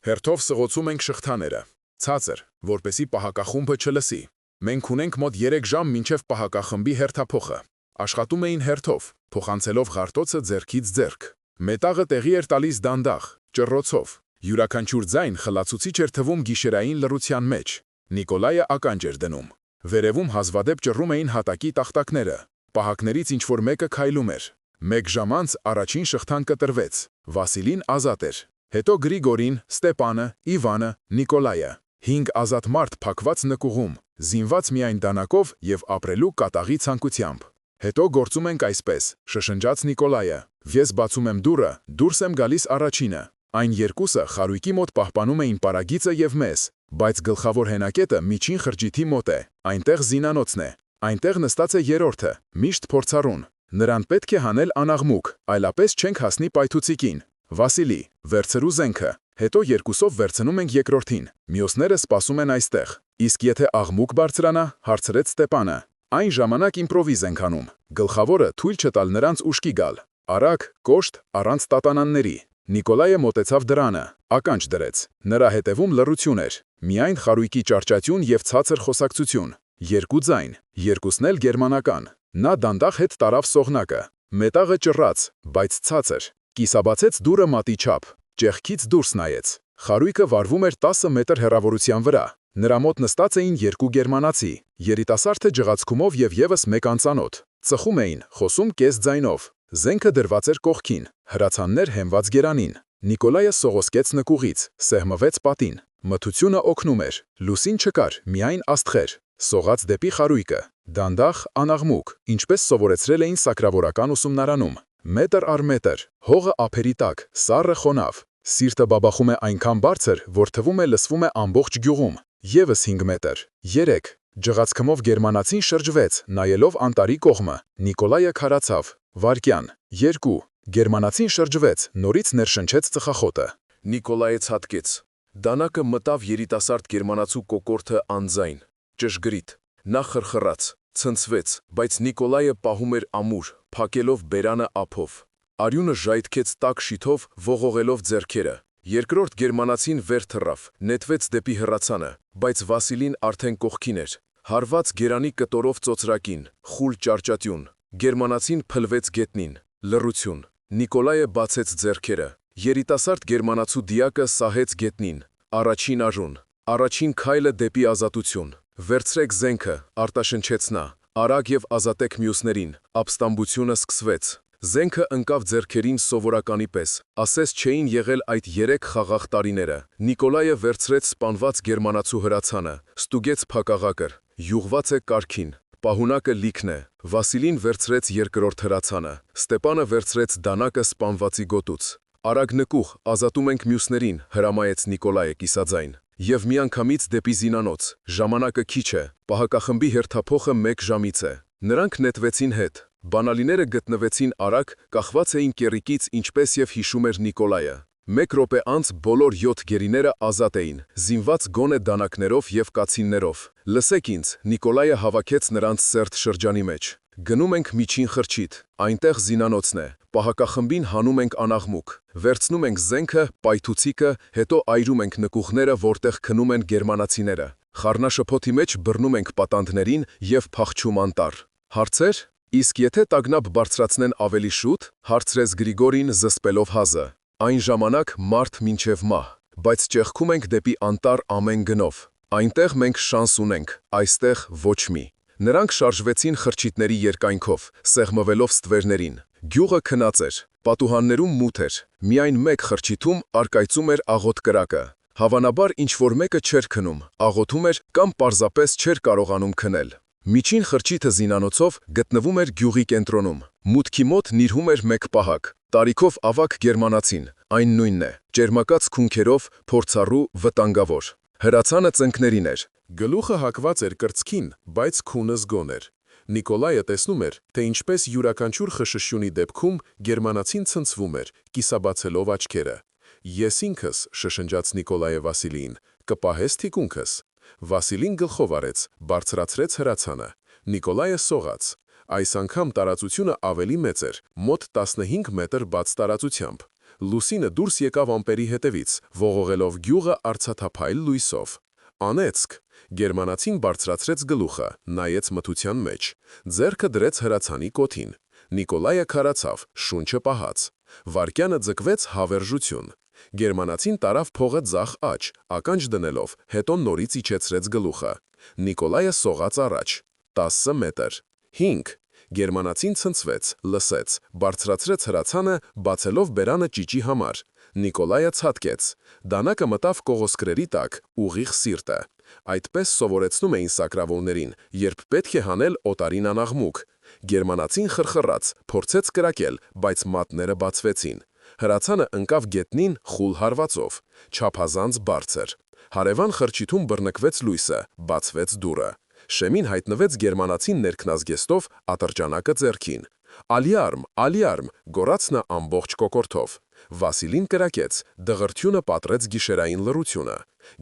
Հերթով սղոցում ենք շղթաները։ Ցածր, որպեսի պահակախումբը չլսի։ Մենք ունենք մոտ 3 ժամ մինչև պահակախմբի հերթափոխը։ Աշխատում էին հերթով, փոխանցելով խարտոցը ձեռքից ձեռք։ Մետաղը տեղի էր տալիս դանդաղ, ճռռոցով։ Յուրաքանչյուր ձայն խլացուցիչ էր թվում գիշերային լռության մեջ։ Նիկոլայը ականջ էր դնում։ Վերևում հազվադեպ ճռռում էին հատակի տախտակները։ Պահակներից ինչ-որ մեկը քայլում էր։ 1 ժամ անց առաջին շղթան կտրվեց։ Վասիլին ազատ էր։ Հետո Գրիգորին, Ստեպանը, Իվանը, Նիկոլայը։ 5 ազատ մարդ փակված նկուղում, զինված միայն դանակով և ապրելու կատաղի ցանկությամբ։ Հետո գործում ենք այսպես, շշնջաց Նիկոլայը։ Ես բացում եմ դուռը, դուրս եմ գալիս առաջինը։ Այն երկուսը խարույկի մոտ պահպանում էին պարագիծը և մեզ, բայց գլխավոր հենակետը միջին խրճիթի մոտ է, այնտեղ զինանոցն է։ Այնտեղ նստած է երրորդը, միշտ փորձառուն։ Նրան պետք է հանել անաղմուկ, այլապես չենք հասնի պայթուցիկին։ Վասիլի, վերցրու զենքը, հետո երկուսով վերցնում ենք երկրորդին, մյուսները սպասում են այստեղ։ Իսկ եթե աղմուկ բարձրանա, հարցրեց Ստեպանը։ Այն ժամանակ իմպրովիզ ենք անում։ Գլխավորը թույլ չտալ նրանց ուշքի գալ։ Արագ, կոշտ, առանց տատանանների։ Նիկոլայը մոտեցավ դրանը, ականջ դրեց։ Նրա հետևում լռություն էր, միայն խարույկի ճարճատյուն և ցածր խոսակցություն։ 2 ձայն, երկուսն էլ գերմանական։ Նա դանդաղ հետ տարավ սողնակը։ Մետաղը ճռռաց, բայց ցածր։ Կիսաբացեց դուռը մատի չափ, ճեղքից դուրս նայեց։ Խարույկը վարվում էր 10 մետր հեռավորության վրա։ Նրա մոտ նստած էին 2 գերմանացի, երիտասարդը ջղացքումով և ևս մեկ անծանոթ։ Ծխում էին, խոսում կես ձայնով։ Զենքը դրված էր կողքին, հրացաններ հենված գերանին։ Նիկոլայը սողոսկեց նկուղից, սեղմվեց պատին։ Մթությունը օգնում էր, լուսին չկար, միայն աստղեր։ Սողաց դեպի խարույկը, դանդաղ, անաղմուկ, ինչպես սովորեցրել էին սակրավորական ուսումնարանում։ Մետր առ մետր, հողը ափերի տակ, սառը խոնավ։ Սիրտը բաբախում է այնքան բարձր, որ թվում է լսվում է ամբողջ գյուղում։ Եվս 5 մետր, 3, ջղացքմով գերմանացին շրջվեց, նայելով անտարի կողմը։ Նիկոլայը քարացավ, վայրկյան, 2, գերմանացին շրջվեց, նորից ներշնչեց ծխախոտը։ Նիկոլայը ցատկեց։ Դանակը մտավ երիտասարդ գերմանացու կոկորդը անձայն, ճշգրիտ։ Նա խրխռաց, ցնցվեց, բայց Նիկոլայը պահում էր ամուր, փակելով բերանը ափով։ Արյունը ժայթքեց տաք շիթով, ողողելով ձեռքերը։ Երկրորդ գերմանացին վեր թռավ, նետվեց դեպի հրացանը, բայց Վասիլին արդեն կողքին էր։ Հարված գերանի կտորով ծոծրակին, խուլ ճարճատյուն։ Գերմանացին փլվեց գետնին, լռություն։ Նիկոլայը բացեց ձեռքերը։ Երիտասարդ գերմանացու դիակը սահեց գետնին։ Առաջին արժուն, առաջին քայլը դեպի ազատություն։ Վերցրեք զենքը, արտաշնչեց նա։ Արագ և ազատեք մյուսներին, ապստամբությունը սկսվեց։ Զենքը ընկավ ձեռքերին սովորականի պես, ասես չէին եղել այդ 3 խաղաղ տարիները։ Նիկոլայը վերցրեց սպանված գերմանացու հրացանը, ստուգեց փակաղակը, յուղված է կարգին, պահունակը լիքն է։ Վասիլին վերցրեց երկրորդ հրացանը, Ստեպանը վերցրեց դանակը սպանվածի գոտուց։ «Արագ նկուղ, ազատում ենք մյուսներին», հրամայեց Նիկոլայը կիսաձայն։ Եվ միանգամից դեպի զինանոց, ժամանակը քիչ է, պահակախմբի հերթափոխը 1 ժամից է։ Նրանք նետվեցին հետ։ Բանալիները գտնվեցին արագ, կախված էին կեռիկից, ինչպես եւ հիշում էր Նիկոլայը։ 1 րոպե անց բոլոր 7 գերիները ազատ էին, զինված գոնե դանակներով եւ կացիններով։ «Լսեք ինձ», Նիկոլայը հավաքեց նրանց սերտ շրջանի մեջ։ «Գնում ենք միջին խրճիթ, այնտեղ զինանոցն է, պահակախմբին հանում ենք անաղմուկ, վերցնում ենք զենքը, պայթուցիկը, հետո այրում ենք նկուղները, որտեղ քնում են գերմանացիները։ Խառնաշփոթի մեջ բռնում ենք պատանդներին եւ փախչում անտառ։ Հարցեր։ Իսկ եթե տագնապ բարձրացնեն ավելի շուտ, հարցրեց Գրիգորին զսպելով հազը։ Այն ժամանակ մարդ մինչև մահ, բայց ճեղքում ենք դեպի անտառ ամեն գնով։ Այնտեղ մենք շանս ունենք, այստեղ ոչ մի։ Նրանք շարժվեցին խրճիթների երկայնքով, սեղմվելով ստվերներին։ Գյուղը քնած էր, պատուհաններում մութ էր, միայն 1 խրճիթում առկայծում էր աղոտ կրակը։ Հավանաբար ինչ-որ մեկը չէր քնում, աղոթում էր կամ պարզապես չէր կարողանում քնել։ Միջին խրճիթը զինանոցով գտնվում էր գյուղի կենտրոնում։ Մուտքի մոտ նիրհում էր 1 պահակ, տարիքով ավագ գերմանացին, այն նույնն է, ճերմակած քունքերով, փորձառու, վտանգավոր։ Հրացանը ծնկներին էր։ Գլուխը հակված էր կրծքին, բայց քունը զգոն էր։ Նիկոլայը տեսնում էր, թե ինչպես յուրաքանչյուր խշշյունի դեպքում գերմանացին ցնցվում էր, կիսաբացելով աչքերը։ «Ես ինքս», շշնջաց Նիկոլայը Վասիլիին, «կպահես թիկունքս»։ Վասիլին գլխով արեց, բարձրացրեց հրացանը։ Նիկոլայը սողաց։ Այս անգամ տարածությունը ավելի մեծ էր, մոտ 15 մետր բաց տարածությամբ։ Լուսինը դուրս եկավ ամպերի հետևից, ողողելով գյուղը արծաթափայլ լույսով։ «Անեծք», գերմանացին բարձրացրեց գլուխը, նայեց մթության մեջ, ձեռքը դրեց հրացանի կոթին։ Նիկոլայը քարացավ, շունչը պահած։ Վարկյանը ձգվեց հավերժություն։ Գերմանացին տարավ փողը ձախ աջ, ականջ դնելով, հետո նորից իջեցրեց գլուխը։ Նիկոլայը սողաց առաջ։ 10 մետր։ 5։ Գերմանացին ցնցվեց, լսեց, բարձրացրեց հրացանը, բացելով բերանը ճիճի համար։ Նիկոլայը ցատկեց։ Դանակը մտավ կողոսկրերի տակ, ուղիղ սիրտը։ Այդպես սովորեցնում էին սակրավորներին, երբ պետք է հանել օտարին անաղմուկ։ Գերմանացին խրխռաց, փորձեց կրակել, բայց մատները բացվեցին։ Հրացանը ընկավ գետնին խուլ հարվածով, չափազանց բարձր։ Հարևան խրճիթում բռնկվեց լույսը, բացվեց դուռը։ Շեմին հայտնվեց գերմանացին ներքնազգեստով, ատրճանակը ձեռքին։ «Ալիարմ, ալիարմ», գոռաց նա ամբողջ կոկորդով։ Վասիլին կրակեց, դղրդյունը պատռեց գիշերային լռությունը։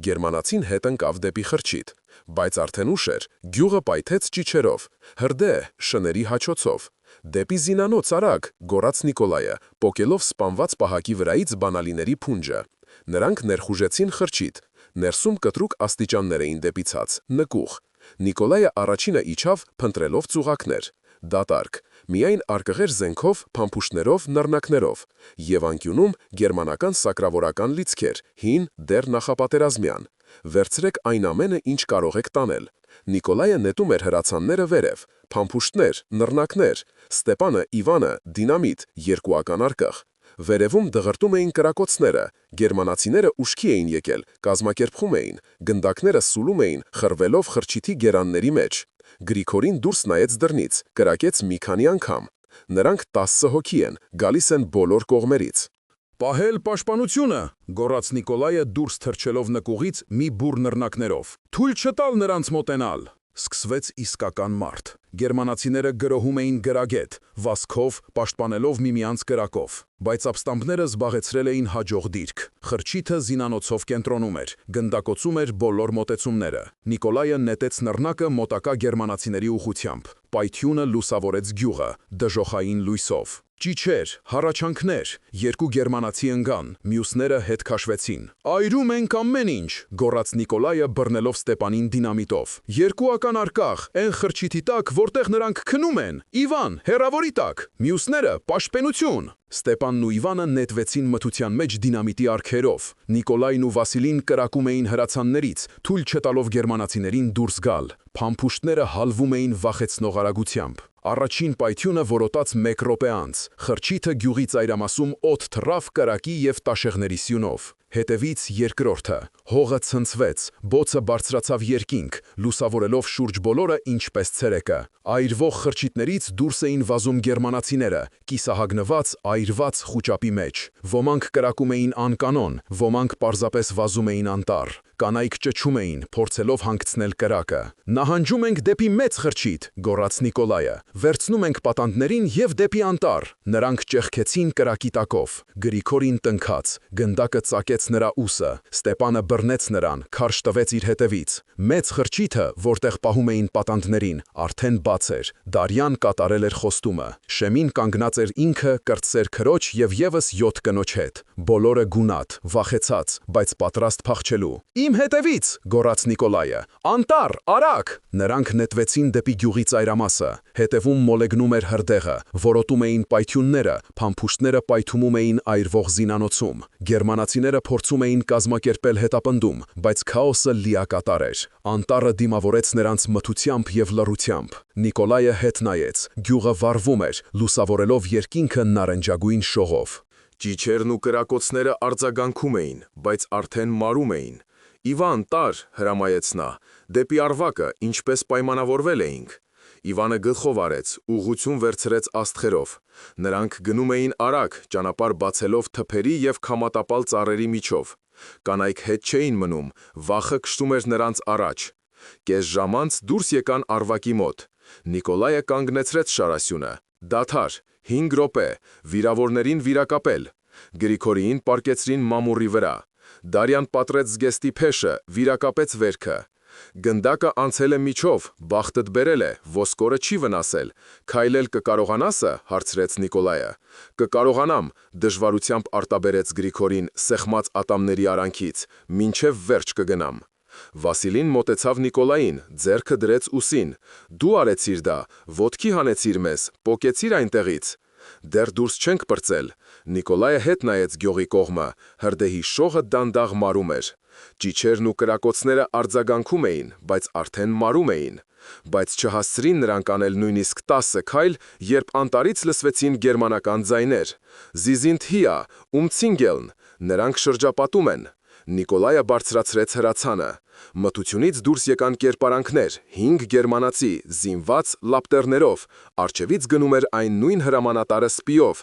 Գերմանացին հետ ընկավ դեպի խրճիթ, բայց արդեն ուշ էր, գյուղը պայթեց ճիչերով, հրդե, շների հաչոցով։ «Դեպի զինանոց արագ», գոռաց Նիկոլայը, պոկելով սպանված պահակի վրայից բանալիների փունջը։ Նրանք ներխուժեցին խրճիթ։ Ներսում կտրուկ աստիճաններ էին դեպի ցած, նկուղ։ Նիկոլայը առաջինը իջավ, փնտրելով ծուղակներ։ Դատարկ, միայն արկղեր զենքով, փամփուշտներով, նռնակներով։ Եվ անկյունում գերմանական սակրավորական լիցքեր, հին, դեռ նախապատերազմյան։ Վերցրեք այն ամենը, ինչ կարող եք տանել։ Նիկոլայը նետում էր հրացանները վերև, փամփուշտներ, նռնակներ, Ստեպանը, Իվանը, դինամիտ, 2-ական արկղ։ Վերևում դղրտում էին կրակոցները, գերմանացիները ուշքի էին եկել, կազմակերպում էին, գնդակները սուլում էին, խրվելով խրճիթի գերանների մեջ։ Գրիգորին դուրս նայեց դռնից, կրակեց մի քանի անգամ։ Նրանք 10 հոգի են, գալիս են բոլոր կողմերից։ «Պահել պաշտպանությունը», գոռաց Նիկոլայը դուրս թռչելով նկուղից մի բուռ նռնակներով։ «Թույլ չտալ նրանց մոտենալ»։ Սկսվեց իսկական մարդ։ Գերմանացիները գրոհում էին գրագետ, վազքով, պաշտպանելով միմյանց կրակով։ Բայց ապստամբները զբաղեցրել էին հաջող դիրք։ Խրճիթը զինանոցով կենտրոնում էր, գնդակոծում էր բոլոր մոտեցումները։ Նիկոլայը նետեց նռնակը մոտակա գերմանացիների ուղղությամբ։ Պայթյունը լուսավորեց գյուղը, դժոխային լույսով։ Ճիչեր, հառաչանքներ, 2 գերմանացի ընկան, մյուսները հետ քաշվեցին։ «Այրում ենք ամեն ինչ», գոռաց Նիկոլայը բռնելով Ստեպանին դինամիտով։ «2-ական արկղ, այն խրճիթի տակ, որտեղ նրանք քնում են։ Իվան, հեռավորի տակ, մյուսները պաշտպանություն»։ Ստեպանն ու Իվանը նետվեցին մթության մեջ դինամիտի արկղերով։ Նիկոլայն ու Վասիլին կրակում էին հրացաններից, թույլ չտալով գերմանացիներին դուրս գալ։ Փամփուշտները հալվում էին վախեցնող արագությամբ։ Առաջին պայթյունը որոտաց 1 րոպե անց, խրճիթը գյուղի ծայրամասում օդ թռավ կրակի և տաշեղների սյունով։ Հետևից երկրորդը, հողը ցնցվեց, բոցը բարձրացավ երկինք, լուսավորելով շուրջ բոլորը ինչպես ցերեկը։ Այրվող խրճիթներից դուրս էին վազում գերմանացիները, կիսահագնված, այրված խուճապի մեջ։ Ոմանք կրակում էին անկանոն, ոմանք պարզապես վազում էին անտառ։ Կանայք ճչում էին, փորձելով հանգցնել կրակը։ «Նահանջում ենք դեպի մեծ խրճիթ», գոռաց Նիկոլայը։ «Վերցնում ենք պատանդներին և դեպի անտառ»։ Նրանք ճեղքեցին կրակի տակով։ Գրիգորին տնքաց, գնդակը ծակեց նրա ուսը։ Ստեպանը բռնեց նրան, քարշ տվեց իր հետևից։ Մեծ խրճիթը, որտեղ պահում էին պատանդներին, արդեն բաց էր։ Դարյան կատարել էր խոստումը։ Շեմին կանգնած էր ինքը, կրտսեր քրոջ և ևս 7 կնոջ հետ։ Բոլորը գունատ, վախեցած, բայց պատրաստ փախչելու։ «Իմ հետևից», գոռաց Նիկոլայը։ «Անտառ, արագ»։ Նրանք նետվեցին դեպի գյուղի ծայրամասը։ Հետևում մոլեգնում էր հրդեհը, որոտում էին պայթյունները, փամփուշտները պայթումում էին այրվող զինանոցում։ Գերմանացիները փորձում էին կազմակերպել հետապնդում, բայց քաոսը լիակատար էր։ Անտառը դիմավորեց նրանց մթությամբ և լռությամբ։ Նիկոլայը հետ նայեց։ Գյուղը վառվում էր, լուսավորելով երկինքը նարնջագույն շողով։ Ճիչերն ու կրակոցները արձագանքում էին, բայց արդեն մարում էին։ «Իվան, տար», հրամայեց նա, «դեպի Արվակը, ինչպես պայմանավորվել էինք»։ Իվանը գլխով արեց, ուղղություն վերցրեց աստղերով։ Նրանք գնում էին արագ, ճանապարհ բացելով թփերի և քամատապալ ծառերի միջով։ Կանայք հետ չէին մնում, վախը քշում էր նրանց առաջ։ Կես ժամ անց դուրս եկան Արվակի մոտ։ Նիկոլայը կանգնեցրեց շարասյունը։ «Դադար, 5 րոպե, վիրավորներին վիրակապել»։ Գրիգորիին պառկեցրին մամուռի վրա։ Դարյան պատրեց զգեստի փեշը, վիրակապեց վերքը։ «Գնդակը անցել է միջով, բախտդ բերել է, ոսկորը չի վնասել։ Քայլել կկարողանա՞ս»։ հարցրեց Նիկոլայը։ «Կկարողանամ», դժվարությամբ արտաբերեց Գրիգորին սեղմած ատամների արանքից, «մինչև վերջ կգնամ»։ Վասիլին մոտեցավ Նիկոլային, ձեռքը դրեց ուսին։ «Դու արեցիր դա, ոտքի հանեցիր մեզ, պոկեցիր այնտեղից»։ «Դեռ դուրս չենք պրծել»։ Նիկոլայը հետ նայեց գյուղի կողմը, հրդեհի շողը դանդաղ մարում էր։ Ճիչերն ու կրակոցները արձագանքում էին, բայց արդեն մարում էին։ Բայց չհասցրին նրանք անել նույնիսկ 10 քայլ, երբ անտառից լսվեցին գերմանական ձայներ։ «Զի sind hier, umzingeln»։ Նրանք շրջապատում են։ Նիկոլայը բարձրացրեց հրացանը։ Մթությունից դուրս եկան կերպարանքներ, 5 գերմանացի, զինված լապտերներով, առջևից գնում էր այն նույն հրամանատարը սպիով։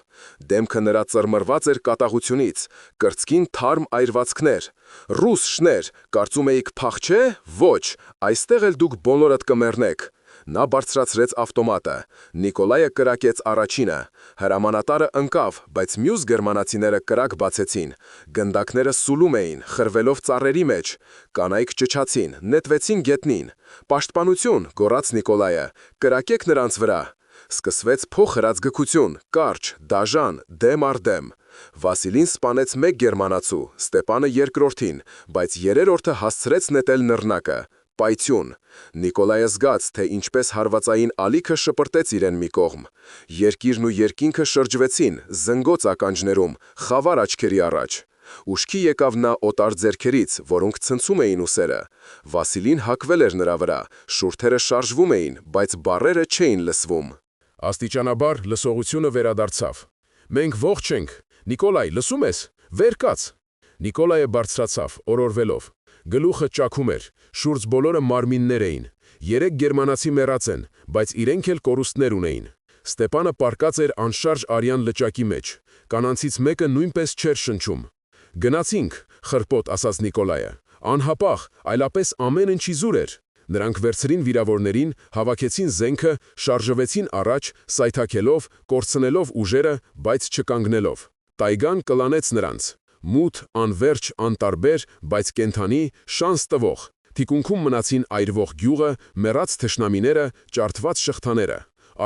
Դեմքը նրա ծռմռված էր կատաղությունից, կրծքին թարմ այրվածքներ։ «Ռուս շներ, կարծում էիք փախչե՞։ Ոչ, այստեղ էլ դուք բոլորդ կմեռնեք»։ Նա բարձրացրեց ավտոմատը։ Նիկոլայը կրակեց առաջինը։ Հրամանատարը ընկավ, բայց մյուս գերմանացիները կրակ բացեցին։ Գնդակները սուլում էին, խրվելով ծառերի մեջ։ Կանայք ճչացին, նետվեցին գետնին։ «Պաշտպանություն», գոռաց Նիկոլայը, «կրակեք նրանց վրա»։ Սկսվեց փոխհրածգքություն, կարճ, դաժան, դեմ առ դեմ։ Վասիլին սպանեց 1 գերմանացու, Ստեպանը երկրորդին, բայց երրորդը հասցրեց նետել նռնակը։ Պայթյուն։ Նիկոլայը զգաց, թե ինչպես հարվածային ալիքը շպրտեց իրեն մի կողմ։ Երկիրն ու երկինքը շրջվեցին, զնգոց ականջներում, խավար աչքերի առաջ։ Ուշքի եկավ նա օտար ձեռքերից, որոնք ցնցում էին ուսերը։ Վասիլին հակվել էր նրա վրա, շուրթերը շարժվում էին, բայց բառերը չէին լսվում։ Աստիճանաբար լսողությունը վերադարձավ։ «Մենք ողջ ենք։ Նիկոլայ, լսում ես։ Վեր կաց»։ Նիկոլայը բարձրացավ, օրորվելով։ Գլուխը ճաքում էր, շուրջ բոլորը մարմիններ էին։ 3 գերմանացի մեռած են, բայց իրենք էլ կորուստներ ունեին։ Ստեպանը պառկած էր անշարժ արյան լճակի մեջ։ Կանանցից մեկը նույնպես չէր շնչում։ «Գնացինք», խրպոտ ասաց Նիկոլայը։ «Անհապաղ, այլապես ամեն ինչի զուր էր»։ Նրանք վերցրին վիրավորներին, հավաքեցին զենքը, շարժվեցին առաջ, սայթաքելով, կորցնելով ուժերը, բայց չկանգնելով։ Տայգան կլանեց նրանց։ Մութ, անվերջ, անտարբեր, բայց կենդանի, շանս տվող։ Թիկունքում մնացին այրվող գյուղը, մեռած թշնամիները, ջարդված շղթաները։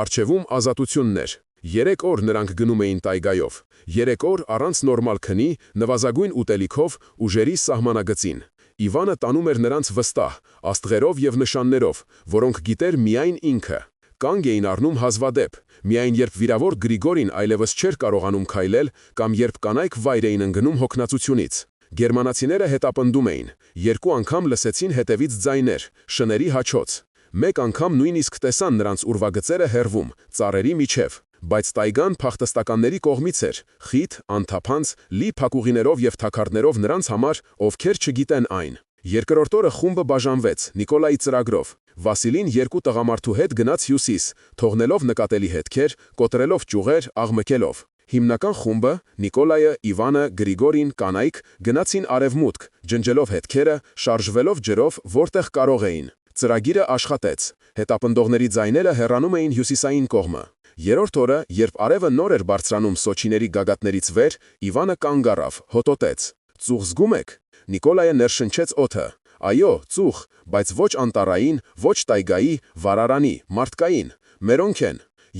Առջևում ազատությունն էր։ 3 օր նրանք գնում էին տայգայով։ 3 օր առանց նորմալ քնի, նվազագույն ուտելիքով, ուժերի սահմանագծին։ Իվանը տանում էր նրանց վստահ, աստղերով և նշաններով, որոնք գիտեր միայն ինքը։ Կանգ էին առնում հազվադեպ, միայն երբ վիրավոր Գրիգորին այլևս չէր կարողանում քայլել, կամ երբ կանայք վայր էին ընկնում հոգնածությունից։ Գերմանացիները հետապնդում էին։ 2 անգամ լսեցին հետևից ձայներ, շների հաչոց։ Մեկ անգամ նույնիսկ տեսան նրանց ուրվագծերը հեռվում, ծառերի միջև, բայց տայգան փախտստականների կողմից էր, խիտ, անթափանց, լի փակուղիներով եւ թակարդներով նրանց համար, ովքեր չգիտեն այն։ Երկրորդ օրը խումբը բաժանվեց Նիկոլայի ծրագրով։ Վասիլին երկու տղամարդու հետ գնաց հյուսիս, թողնելով նկատելի հետքեր, կոտրելով ճյուղեր, աղմկելով։ Հիմնական խումբը՝ Նիկոլայը, Իվանը, Գրիգորին, կանայք գնացին արևմուտք, ջնջելով հետքերը, շարժվելով ջրով, որտեղ կարող էին։ Ծրագիրը աշխատեց։ Հետապնդողների ձայները հեռանում էին հյուսիսային կողմը։ Երրորդ օրը, երբ արևը նոր էր բարձրանում Սոչիների գագաթներից վեր, Իվանը կանգ առավ, հոտոտեց. «Ծուխ զգում եք»։ Նիկոլայը ներշնչեց օդը. «Այո, ծուխ, բայց ոչ անտառային, ոչ տայգայի, վարարանի, մարդկային, մերոնք են։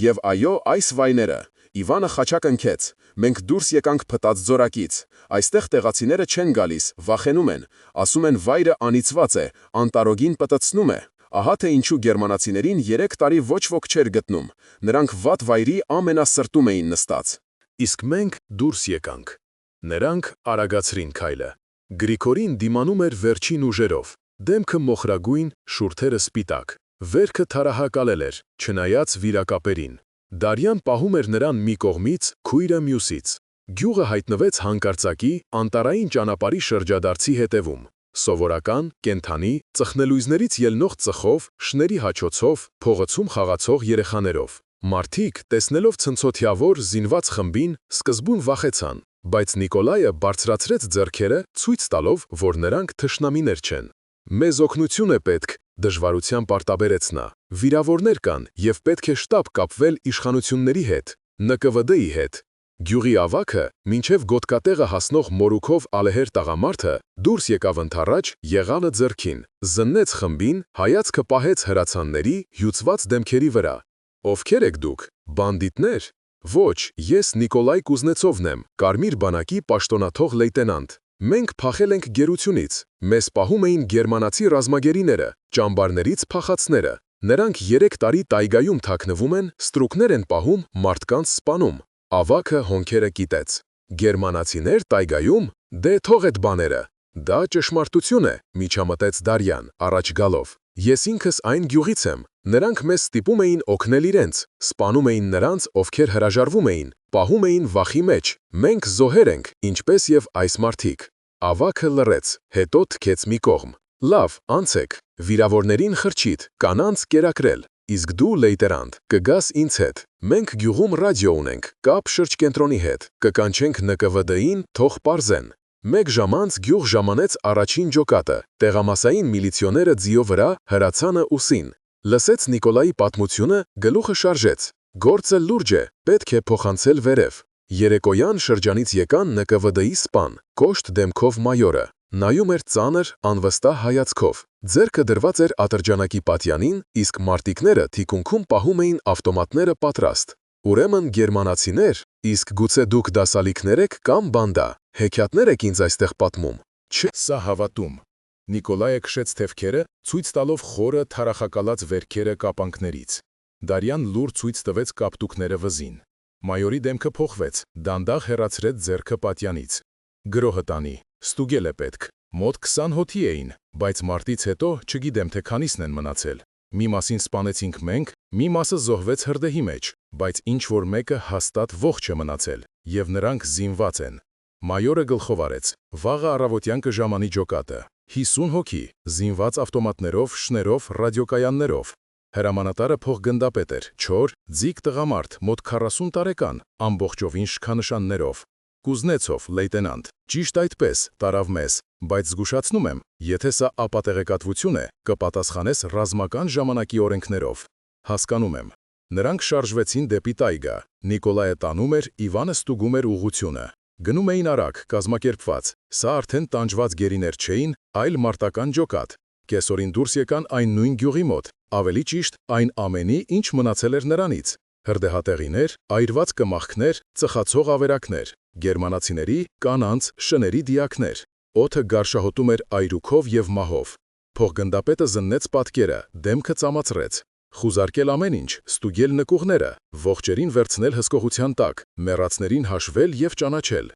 Եվ այո, այս վայները»։ Իվանը խաչակ ընկեց. «Մենք դուրս եկանք փտած ձորակից։ Այստեղ տեղացիները չեն գալիս, վախենում են, ասում են վայրը անիծված է, անտարոգին պտտցնում է։ Ահա թե ինչու գերմանացիներին 3 տարի ոչ ոք չէր գտնում։ Նրանք վատ վայրի ամենասրտում էին նստած»։ Իսկ մենք դուրս եկանք։ Նրանք արագացրին քայլը։ Գրիգորին դիմանում էր վերջին ուժերով, դեմքը մոխրագույն, շուրթերը սպիտակ, վերքը թարահակալել էր, չնայած վիրակապերին։ Դարյան պահում էր նրան մի կողմից, քույրը մյուսից։ Գյուղը հայտնվեց հանկարծակի անտառային ճանապարհի շրջադարձի հետևում։ Սովորական, կենդանի, ծխնելույզներից ելնող ծխով, շների հաչոցով, փողոցում խաղացող երեխաներով։ Մարդիկ, տեսնելով ցնցոթյավոր զինված խմբին, սկզբում վախեցան, բայց Նիկոլայը բարձրացրեց ձեռքերը, ցույց տալով, որ նրանք թշնամիներ չեն։ «Մեզ օգնություն է պետք», դժվարությամբ արտաբերեց նա։ «Վիրավորներ կան, եւ պետք է շտապ կապվել իշխանությունների հետ, ՆԿՎԴ-ի հետ»։ Գյուղի ավագը, մինչև գոտկատեղը հասնող մորուքով ալեհեր տղամարդը, դուրս եկավ ընդառաջ, եղանը ձեռքին, զննեց խմբին, հայացքը պահեց հրացանների, հյուծված դեմքերի վրա։ «Ովքեր եք դուք, բանդիտներ»։ «Ոչ, ես Նիկոլայ Կուզնեցովն եմ, Կարմիր բանակի պաշտոնաթող լեյտենանտ։ Մենք փախել ենք գերությունից, մեզ պահում էին գերմանացի ռազմագերիները, ճամբարներից փախածները։ Նրանք 3 տարի տայգայում թաքնվում են, ստրուկներ են պահում, մարդկանց սպանում»։ Ավագը հոնքերը կիտեց։ «Գերմանացիներ տայգայում, դե թող այդ բաները»։ «Դա ճշմարտություն է», միջամտեց Դարյան, առաջ գալով։ «Ես ինքս այն գյուղից եմ։ Նրանք մեզ ստիպում էին օգնել իրենց, սպանում էին նրանց, ովքեր հրաժարվում էին, պահում էին վախի մեջ։ Մենք զոհեր ենք, ինչպես եւ այս մարդիկ»։ Ավագը լռեց, հետո թքեց մի կողմ։ «Լավ, անցեք։ Վիրավորներին խրճիթ, կանանց կերակրել։ Իսկ դու, լեյտենանտ, կգաս ինձ հետ։ Մենք գյուղում ռադիո ունենք, կապ շրջկենտրոնի հետ, կկանչենք ՆԿՎԴ-ին, թող պարզեն»։ Մեկ ժամ անց գյուղ ժամանեց առաջին ջոկատը, տեղամասային միլիցիոները ձիո վրա, հրացանը ուսին։ Լսեց Նիկոլայի պատմությունը, գլուխը շարժեց։ «Գործը լուրջ է, պետք է փոխանցել վերև»։ Երեկոյան շրջանից եկան ՆԿՎԴ-ի սպան, կոշտ դեմքով մայորը։ Նայում էր ծանր, անվստահ հայացքով։ Ձեռքը դրված էր ատրճանակի պատյանին, իսկ մարտիկները թիկունքում պահում էին ավտոմատները պատրաստ։ «Ուրեմն գերմանացիներ, իսկ գուցե դուք դասալիքներ եք կամ բանդա, հեքիաթներ եք ինձ այստեղ պատմում»։ Չէ, սա հավատում։ Նիկոլայը քշեց թևքերը, ցույց տալով խորը թարախակալած վերքերը կապանքներից։ Դարյան լուր ցույց տվեց կապտուկները վզին։ Մայորի դեմքը փոխվեց, դանդաղ հեռացրեց ձեռքը պատյանից։ «Գրոհը տանի, ստուգել է պետք։ Մոտ 20 հոթի էին, բայց մարտից հետո չգիտեմ թե քանիսն են մնացել։ Մի մասին սպանեցինք մենք, մի մասը զոհվեց հրդեհի մեջ, բայց ինչ-որ մեկը հաստատ ողջ է մնացել, եւ նրանք զինված են»։ Մայորը գլխով արեց. «Վաղը առավոտյան կժամանի ջոկատը։ 50 հոգի, զինված ավտոմատներով, շներով, ռադիոկայաններով։ Հրամանատարը փոխգնդապետ էր, չոր, ձիգ տղամարդ, մոտ 40 տարեկան, ամբողջովին շքանշաններով։ Կուզնեցով, լեյտենանտ։ Ճիշտ այդպես, տարավ մեզ, բայց զգուշացնում եմ, եթե սա ապատեղեկատվություն է, կպատասխանես ռազմական ժամանակի օրենքներով»։ «Հասկանում եմ»։ Նրանք շարժվեցին դեպի տայգա։ Նիկոլայը տանում էր, Իվանը ստուգում էր ուղղությունը։ Գնում էին արագ, կազմակերպված։ Սա արդեն տանջված գերիներ չէին, այլ մարտական ջոկատ։ Կեսօրին դուրս եկան այն նույն գյուղի մոտ, ավելի ճիշտ, այն ամենի, ինչ մնացել էր նրանից։ Հրդեհատեղիներ, այրված կմախքներ, ծխացող ավերակներ, գերմանացիների, կանանց, շների դիակներ։ Օդը գարշահոտում էր այրուքով եւ մահով։ Փոխգնդապետը զննեց պատկերը, դեմքը ծամացրեց։ Խուզարկել ամեն ինչ, ստուգել նկուղները, ողջերին վերցնել հսկողության տակ, մեռածներին հաշվել եւ ճանաչել։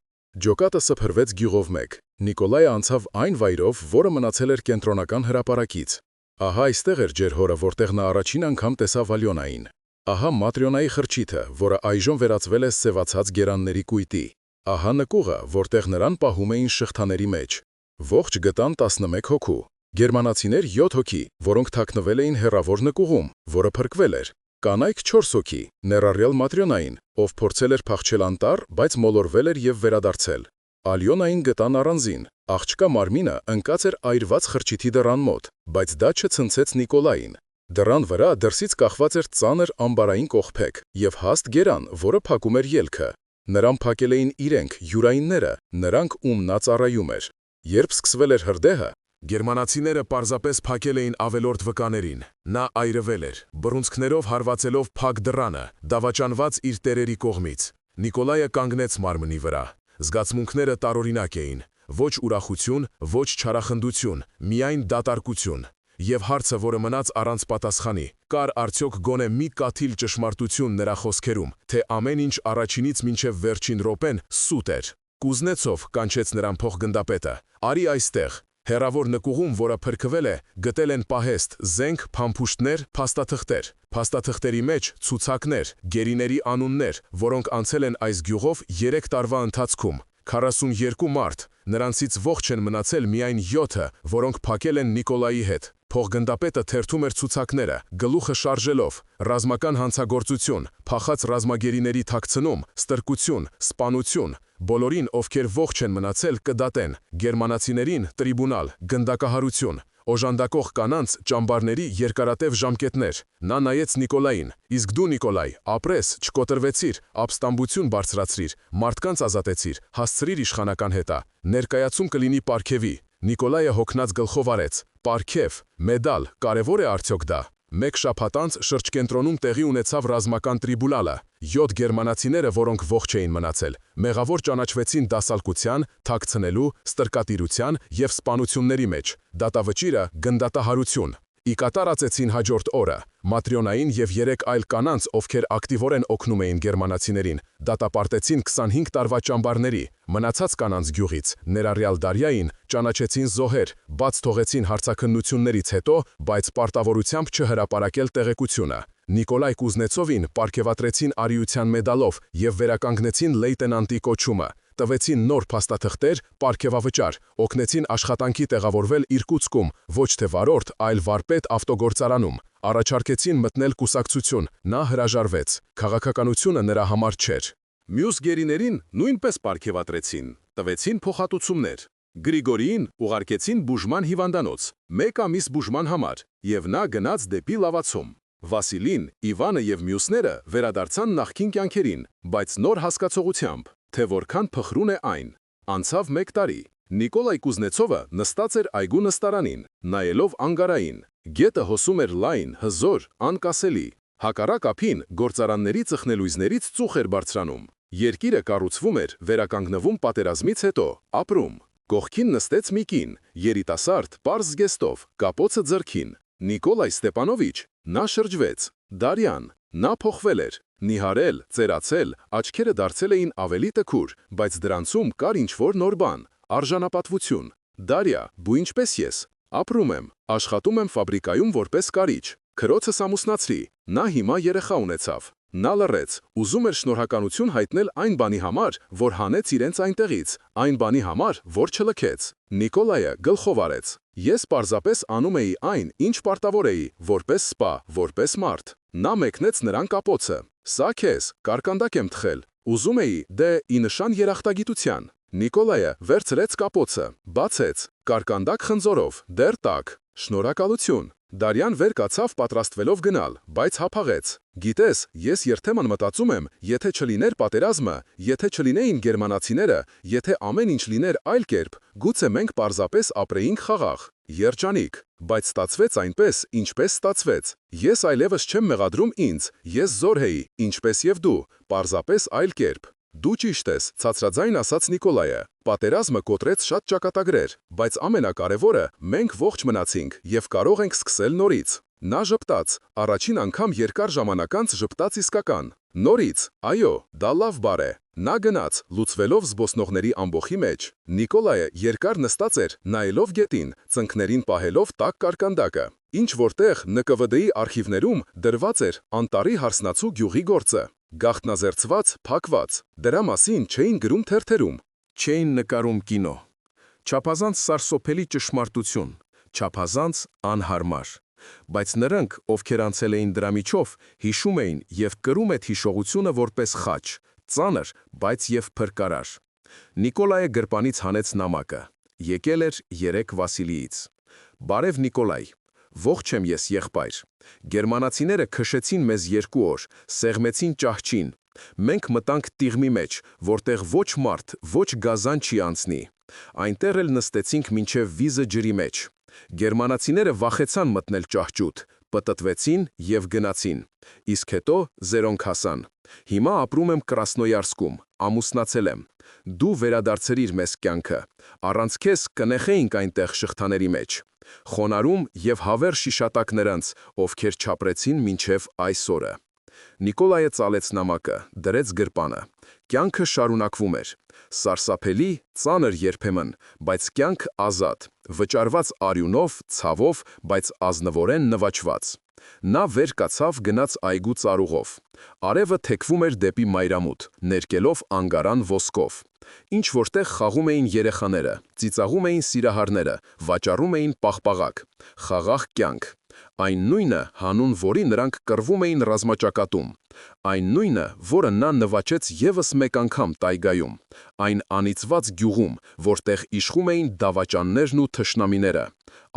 Ջոկատը սփռվեց գյուղով մեկ։ Նիկոլայը անցավ այն վայրով, որը մնացել էր կենտրոնական հրապարակից։ Ահա այստեղ էր ջեր հորը, որտեղ նա առաջին անգամ տեսավ Ալյոնային։ Ահա Матрյոնայի խրճիթը, որը այժմ վերածվել է սևացած գերանների կույտի։ Ահա նկուղը, որտեղ նրան պահում էին շղթաների մեջ։ Ողջ գտան 11 հոգու։ Գերմանացիներ 7 հոգի, որոնք թաքնվել էին հեռավոր նկուղում, որը փրկվել էր։ Կանայք 4 հոգի, ներառյալ Матрյոնային, ով փորձել էր փախչել անտառ, բայց մոլորվել էր եւ վերադարձել։ Ալյոնային գտան առանձին։ Աղջկա մարմինը ընկած էր այրված խրճիթի դռան մոտ, բայց դա չցնցեց Նիկոլային։ Դռան վրա դրսից կախված էր ծանր ամբարային կողփեք եւ հաստ գերան, որը փակում էր ելքը։ Նրան փակել էին իրենք, յուրայինները, նրանք, ում նա ծառայում էր։ Երբ սկսվել էր հրդեհը, գերմանացիները պարզապես փակել էին ավելորդ վկաներին։ Նա այրվել էր, բռունցքներով հարվածելով փակ դռանը, դավաճանված իր տերերի կողմից։ Նիկոլայը կանգնեց մարմնի վրա։ Զգացմունքները տարօրինակ էին։ Ոչ ուրախություն, ոչ չարախնդություն, միայն դատարկություն։ Եվ հարցը, որը մնաց առանց պատասխանի, կար արդյոք գոնե մի կաթիլ ճշմարտություն նրա խոսքերում, թե ամեն ինչ առաջինից մինչև վերջին րոպեն սուտ էր։ Կուզնեցով կանչեց նրան փոխգնդապետը։ Արի այստեղ։ Հեռավոր նկուղում, որը փրկվել է, գտել են պահեստ, զենք, փամփուշտներ, փաստաթղթեր։ Փաստաթղթերի մեջ ցուցակներ, գերիների անուններ, որոնք անցել են այս գյուղով 3 տարվա ընթացքում։ 42 մարդ, նրանցից ողջ են մնացել միայն 7-ը, որոնք փակել են Նիկոլայի հետ։ Փոխգնդապետը թերթում էր ցուցակները, գլուխը շարժելով, ռազմական հանցագործություն, փախած ռազմագերիների թաքցնում, ստրկություն, սպանություն։ Բոլորին, ովքեր ողջ են մնացել, կդատեն, գերմանացիներին տրիբունալ, գնդակահարություն, օժանդակող կանանց ճամբարների երկարատև ժամկետներ։ Նա նայեց Նիկոլային. Իսկ դու, Նիկոլայ, ապրես, չկոտրվեցիր, ապստամբություն բարձրացրիր, մարդկանց ազատեցիր, հասցրիր իշխանական հետա։ Ներկայացում կլինի պարգևի։ Նիկոլայը հոգնած գլխով արեց. Պարգև, մեդալ, կարևոր է արդյոք դա։ Մեկ շաբաթ անց շրջկենտրոնում տեղի ունեցավ ռազմական տրիբունալը։ 7 գերմանացիները, որոնք ողջ էին մնացել, մեղավոր ճանաչվեցին դասալկության, թաքցնելու, ստրկատիրության եւ սպանությունների մեջ։ Դատավճիռը գնդատահարություն։ Ի կատար ածեցին հաջորդ օրը։ Матрյոնային եւ 3 այլ կանանց, ովքեր ակտիվորեն օգնում էին գերմանացիներին, դատապարտեցին 25 տարվա ճամբարների։ Մնացած կանանց գյուղից, ներառյալ Դարյային, ճանաչեցին զոհեր, բաց թողեցին հարցաքննություններից հետո, բայց պարտավորությամբ չհրապարակել տեղեկությունը։ Նիկոլայ Կուզնեցովին պարգևատրեցին արիության մեդալով եւ վերականգնեցին լեյտենանտի կոչումը։ Տվեցին նոր փաստաթղթեր, պարգևավճար, օգնեցին աշխատանքի տեղավորվել Իրկուտսկում, ոչ թե վարորդ, այլ վարպետ ավտոգործարանում։ Առաջարկեցին մտնել կուսակցություն, նա հրաժարվեց։ Քաղաքականությունը նրա համար չէր։ Մյուս գերիներին նույնպես պարգևատրեցին, տվեցին փոխհատուցումներ։ Գրիգորիին ուղարկեցին բուժման հիվանդանոց, 1 ամիս բուժման համար, եւ նա գնաց դեպի լավացում։ Վասիլին, Իվանը եւ մյուսները վերադարձան նախկին կյանքերին, բայց նոր հասկացողությամբ, թե որքան փխրուն է այն։ Անցավ 1 տարի։ Նիկոլայ Կուզնեցովը նստած էր այգու նստարանին, նայելով անգարային։ Գետը հոսում էր լայն, հզոր, անկասելի։ Հակառակ ափին գործարանների ծխնելույզներից ծուխ էր բարձրանում։ Երկիրը կառուցվում էր, վերականգնվում պատերազմից հետո, ապրում։ Կողքին նստեց մի կին, երիտասարդ, պարզ զգեստով, կապոցը ձեռքին։ Նիկոլայ Ստեփանովիչ, նա շրջվեց։ Դարյան, նա փոխվել էր։ Նիհարել, ծերացել, աչքերը դարձել էին ավելի տքուր, բայց դրանցում կար ինչ-որ նոր բան, արժանապատվություն։ Դարյա, բու ինչպես ես։ Ապրում եմ, աշխատում եմ ֆաբրիկայում որպես կարիչ։ Քրոջս ամուսնացրի, նա հիմա երեխա ունեցավ։ Նա լռեց, ուզում էր շնորհակալություն հայտնել այն բանի համար, որ հանեց իրենց այնտեղից, այն բանի համար, որ չլքեց։ Նիկոլայը գլխով արեց. Ես պարզապես անում էի այն, ինչ պարտավոր էի, որպես սպա, որպես մարդ։ Նա մեկնեց նրան կապոցը. Սա քեզ, կարկանդակ եմ թխել։ Ուզում էի, դե, ի նշան երախտագիտության։ Նիկոլայը վերցրեց կապոցը, բացեց, կարկանդակ խնձորով, դեռ տաք։ Շնորհակալություն։ Դարյան վեր կացավ պատրաստվելով գնալ, բայց հափաղեց։ Գիտես, ես երբեմն մտածում եմ, եթե չլիներ պատերազմը, եթե չլինեին գերմանացիները, եթե ամեն ինչ լիներ այլ կերպ, գուցե մենք պարզապես ապրեինք խաղաղ, երջանիկ, բայց ստացվեց այնպես, ինչպես ստացվեց։ Ես այլևս չեմ մեղադրում ինձ, ես զոհր էի, ինչպես եւ դու, պարզապես այլ կերպ։ Դու ճիշտ ես, ցածրաձայն ասաց Նիկոլայը։ Պատերազմը կոտրեց շատ ճակատագրեր, բայց ամենակարևորը մենք ողջ մնացինք եւ կարող ենք սկսել նորից։ Նա ժպտաց, առաջին անգամ երկար ժամանակ անց ժպտաց իսկական։ Նորից, այո, դա լավ բառ է։ Նա գնաց, լուծվելով զբոսնողների ամբոխի մեջ։ Նիկոլայը երկար նստած էր, նայելով գետին, ծնկներին պահելով տաք կարկանդակը։ Ինչ որտեղ ՆԿՎԴ-ի արխիվներում դրված էր անտարի հարսնացու գյուղի գործը, գաղտնազերծված, փակված, դրա մասին չէին գրում թերթերում, չէին նկարում կինո։ Չափազանց սարսոփելի ճշմարտություն, չափազանց անհարմար։ Բայց նրանք, ովքեր անցել էին դրա միջով, հիշում էին և կրում այդ հիշողությունը որպես խաչ, ծանր, բայց և փրկարար։ Նիկոլայը գրպանից հանեց նամակը։ Եկել էր 3 Վասիլիից։ Բարև Նիկոլայ, ողջ եմ ես եղբայր։ Գերմանացիները քշեցին մեզ 2 օր, սեղմեցին ճահճին։ Մենք մտանք տիղմի մեջ, որտեղ ոչ մարդ, ոչ գազան չի անցնի։ Այնտեղ էլ նստեցինք մինչև վիզը ջրի մեջ։ Գերմանացիները վախեցան մտնել ճահճուտ, պտտվեցին և գնացին։ Իսկ հետո զերոնք հասան։ Հիմա ապրում եմ Կրասնոյարսկում, ամուսնացել եմ։ Դու վերադարձրիր մեզ կյանքը։ Առանց քեզ կնեխեինք այնտեղ շղթաների մեջ։ Խոնարհում և հավերժ հիշատակ նրանց, ովքեր չապրեցին մինչև այս օրը։ Նիկոլայը ծալեց նամակը, դրեց գրպանը։ Կյանքը շարունակվում էր։ Սարսափելի, ծանր երբեմն, բայց կյանք ազատ, վճարված արյունով, ցավով, բայց ազնվորեն նվաճված։ Նա վեր կացավ գնաց այգու ծառուղով։ Արևը թեքվում էր դեպի մայրամուտ, ներկելով անգարան ոսկով։ Ինչ որտեղ խաղում էին երեխաները, ծիծաղում էին սիրահարները, վաճառում էին պաղպաղակ։ Խաղաղ կյանք։ Այն նույնը, հանուն որի նրանք կռվում էին ռազմաճակատում։ Այն նույնը, որը նա նվաճեց ևս մեկ անգամ տայգայում։ Այն անիծված գյուղում, որտեղ իշխում էին դավաճաններն ու թշնամիները։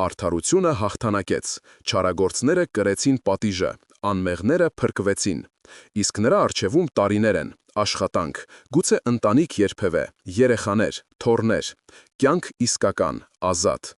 Արդարությունը հաղթանակեց, չարագործները կրեցին պատիժը, անմեղները փրկվեցին։ Իսկ նրա առջևում տարիներ են, աշխատանք, գուցե ընտանիք երբևէ, երեխաներ, թոռներ, կյանք իսկական, ազատ։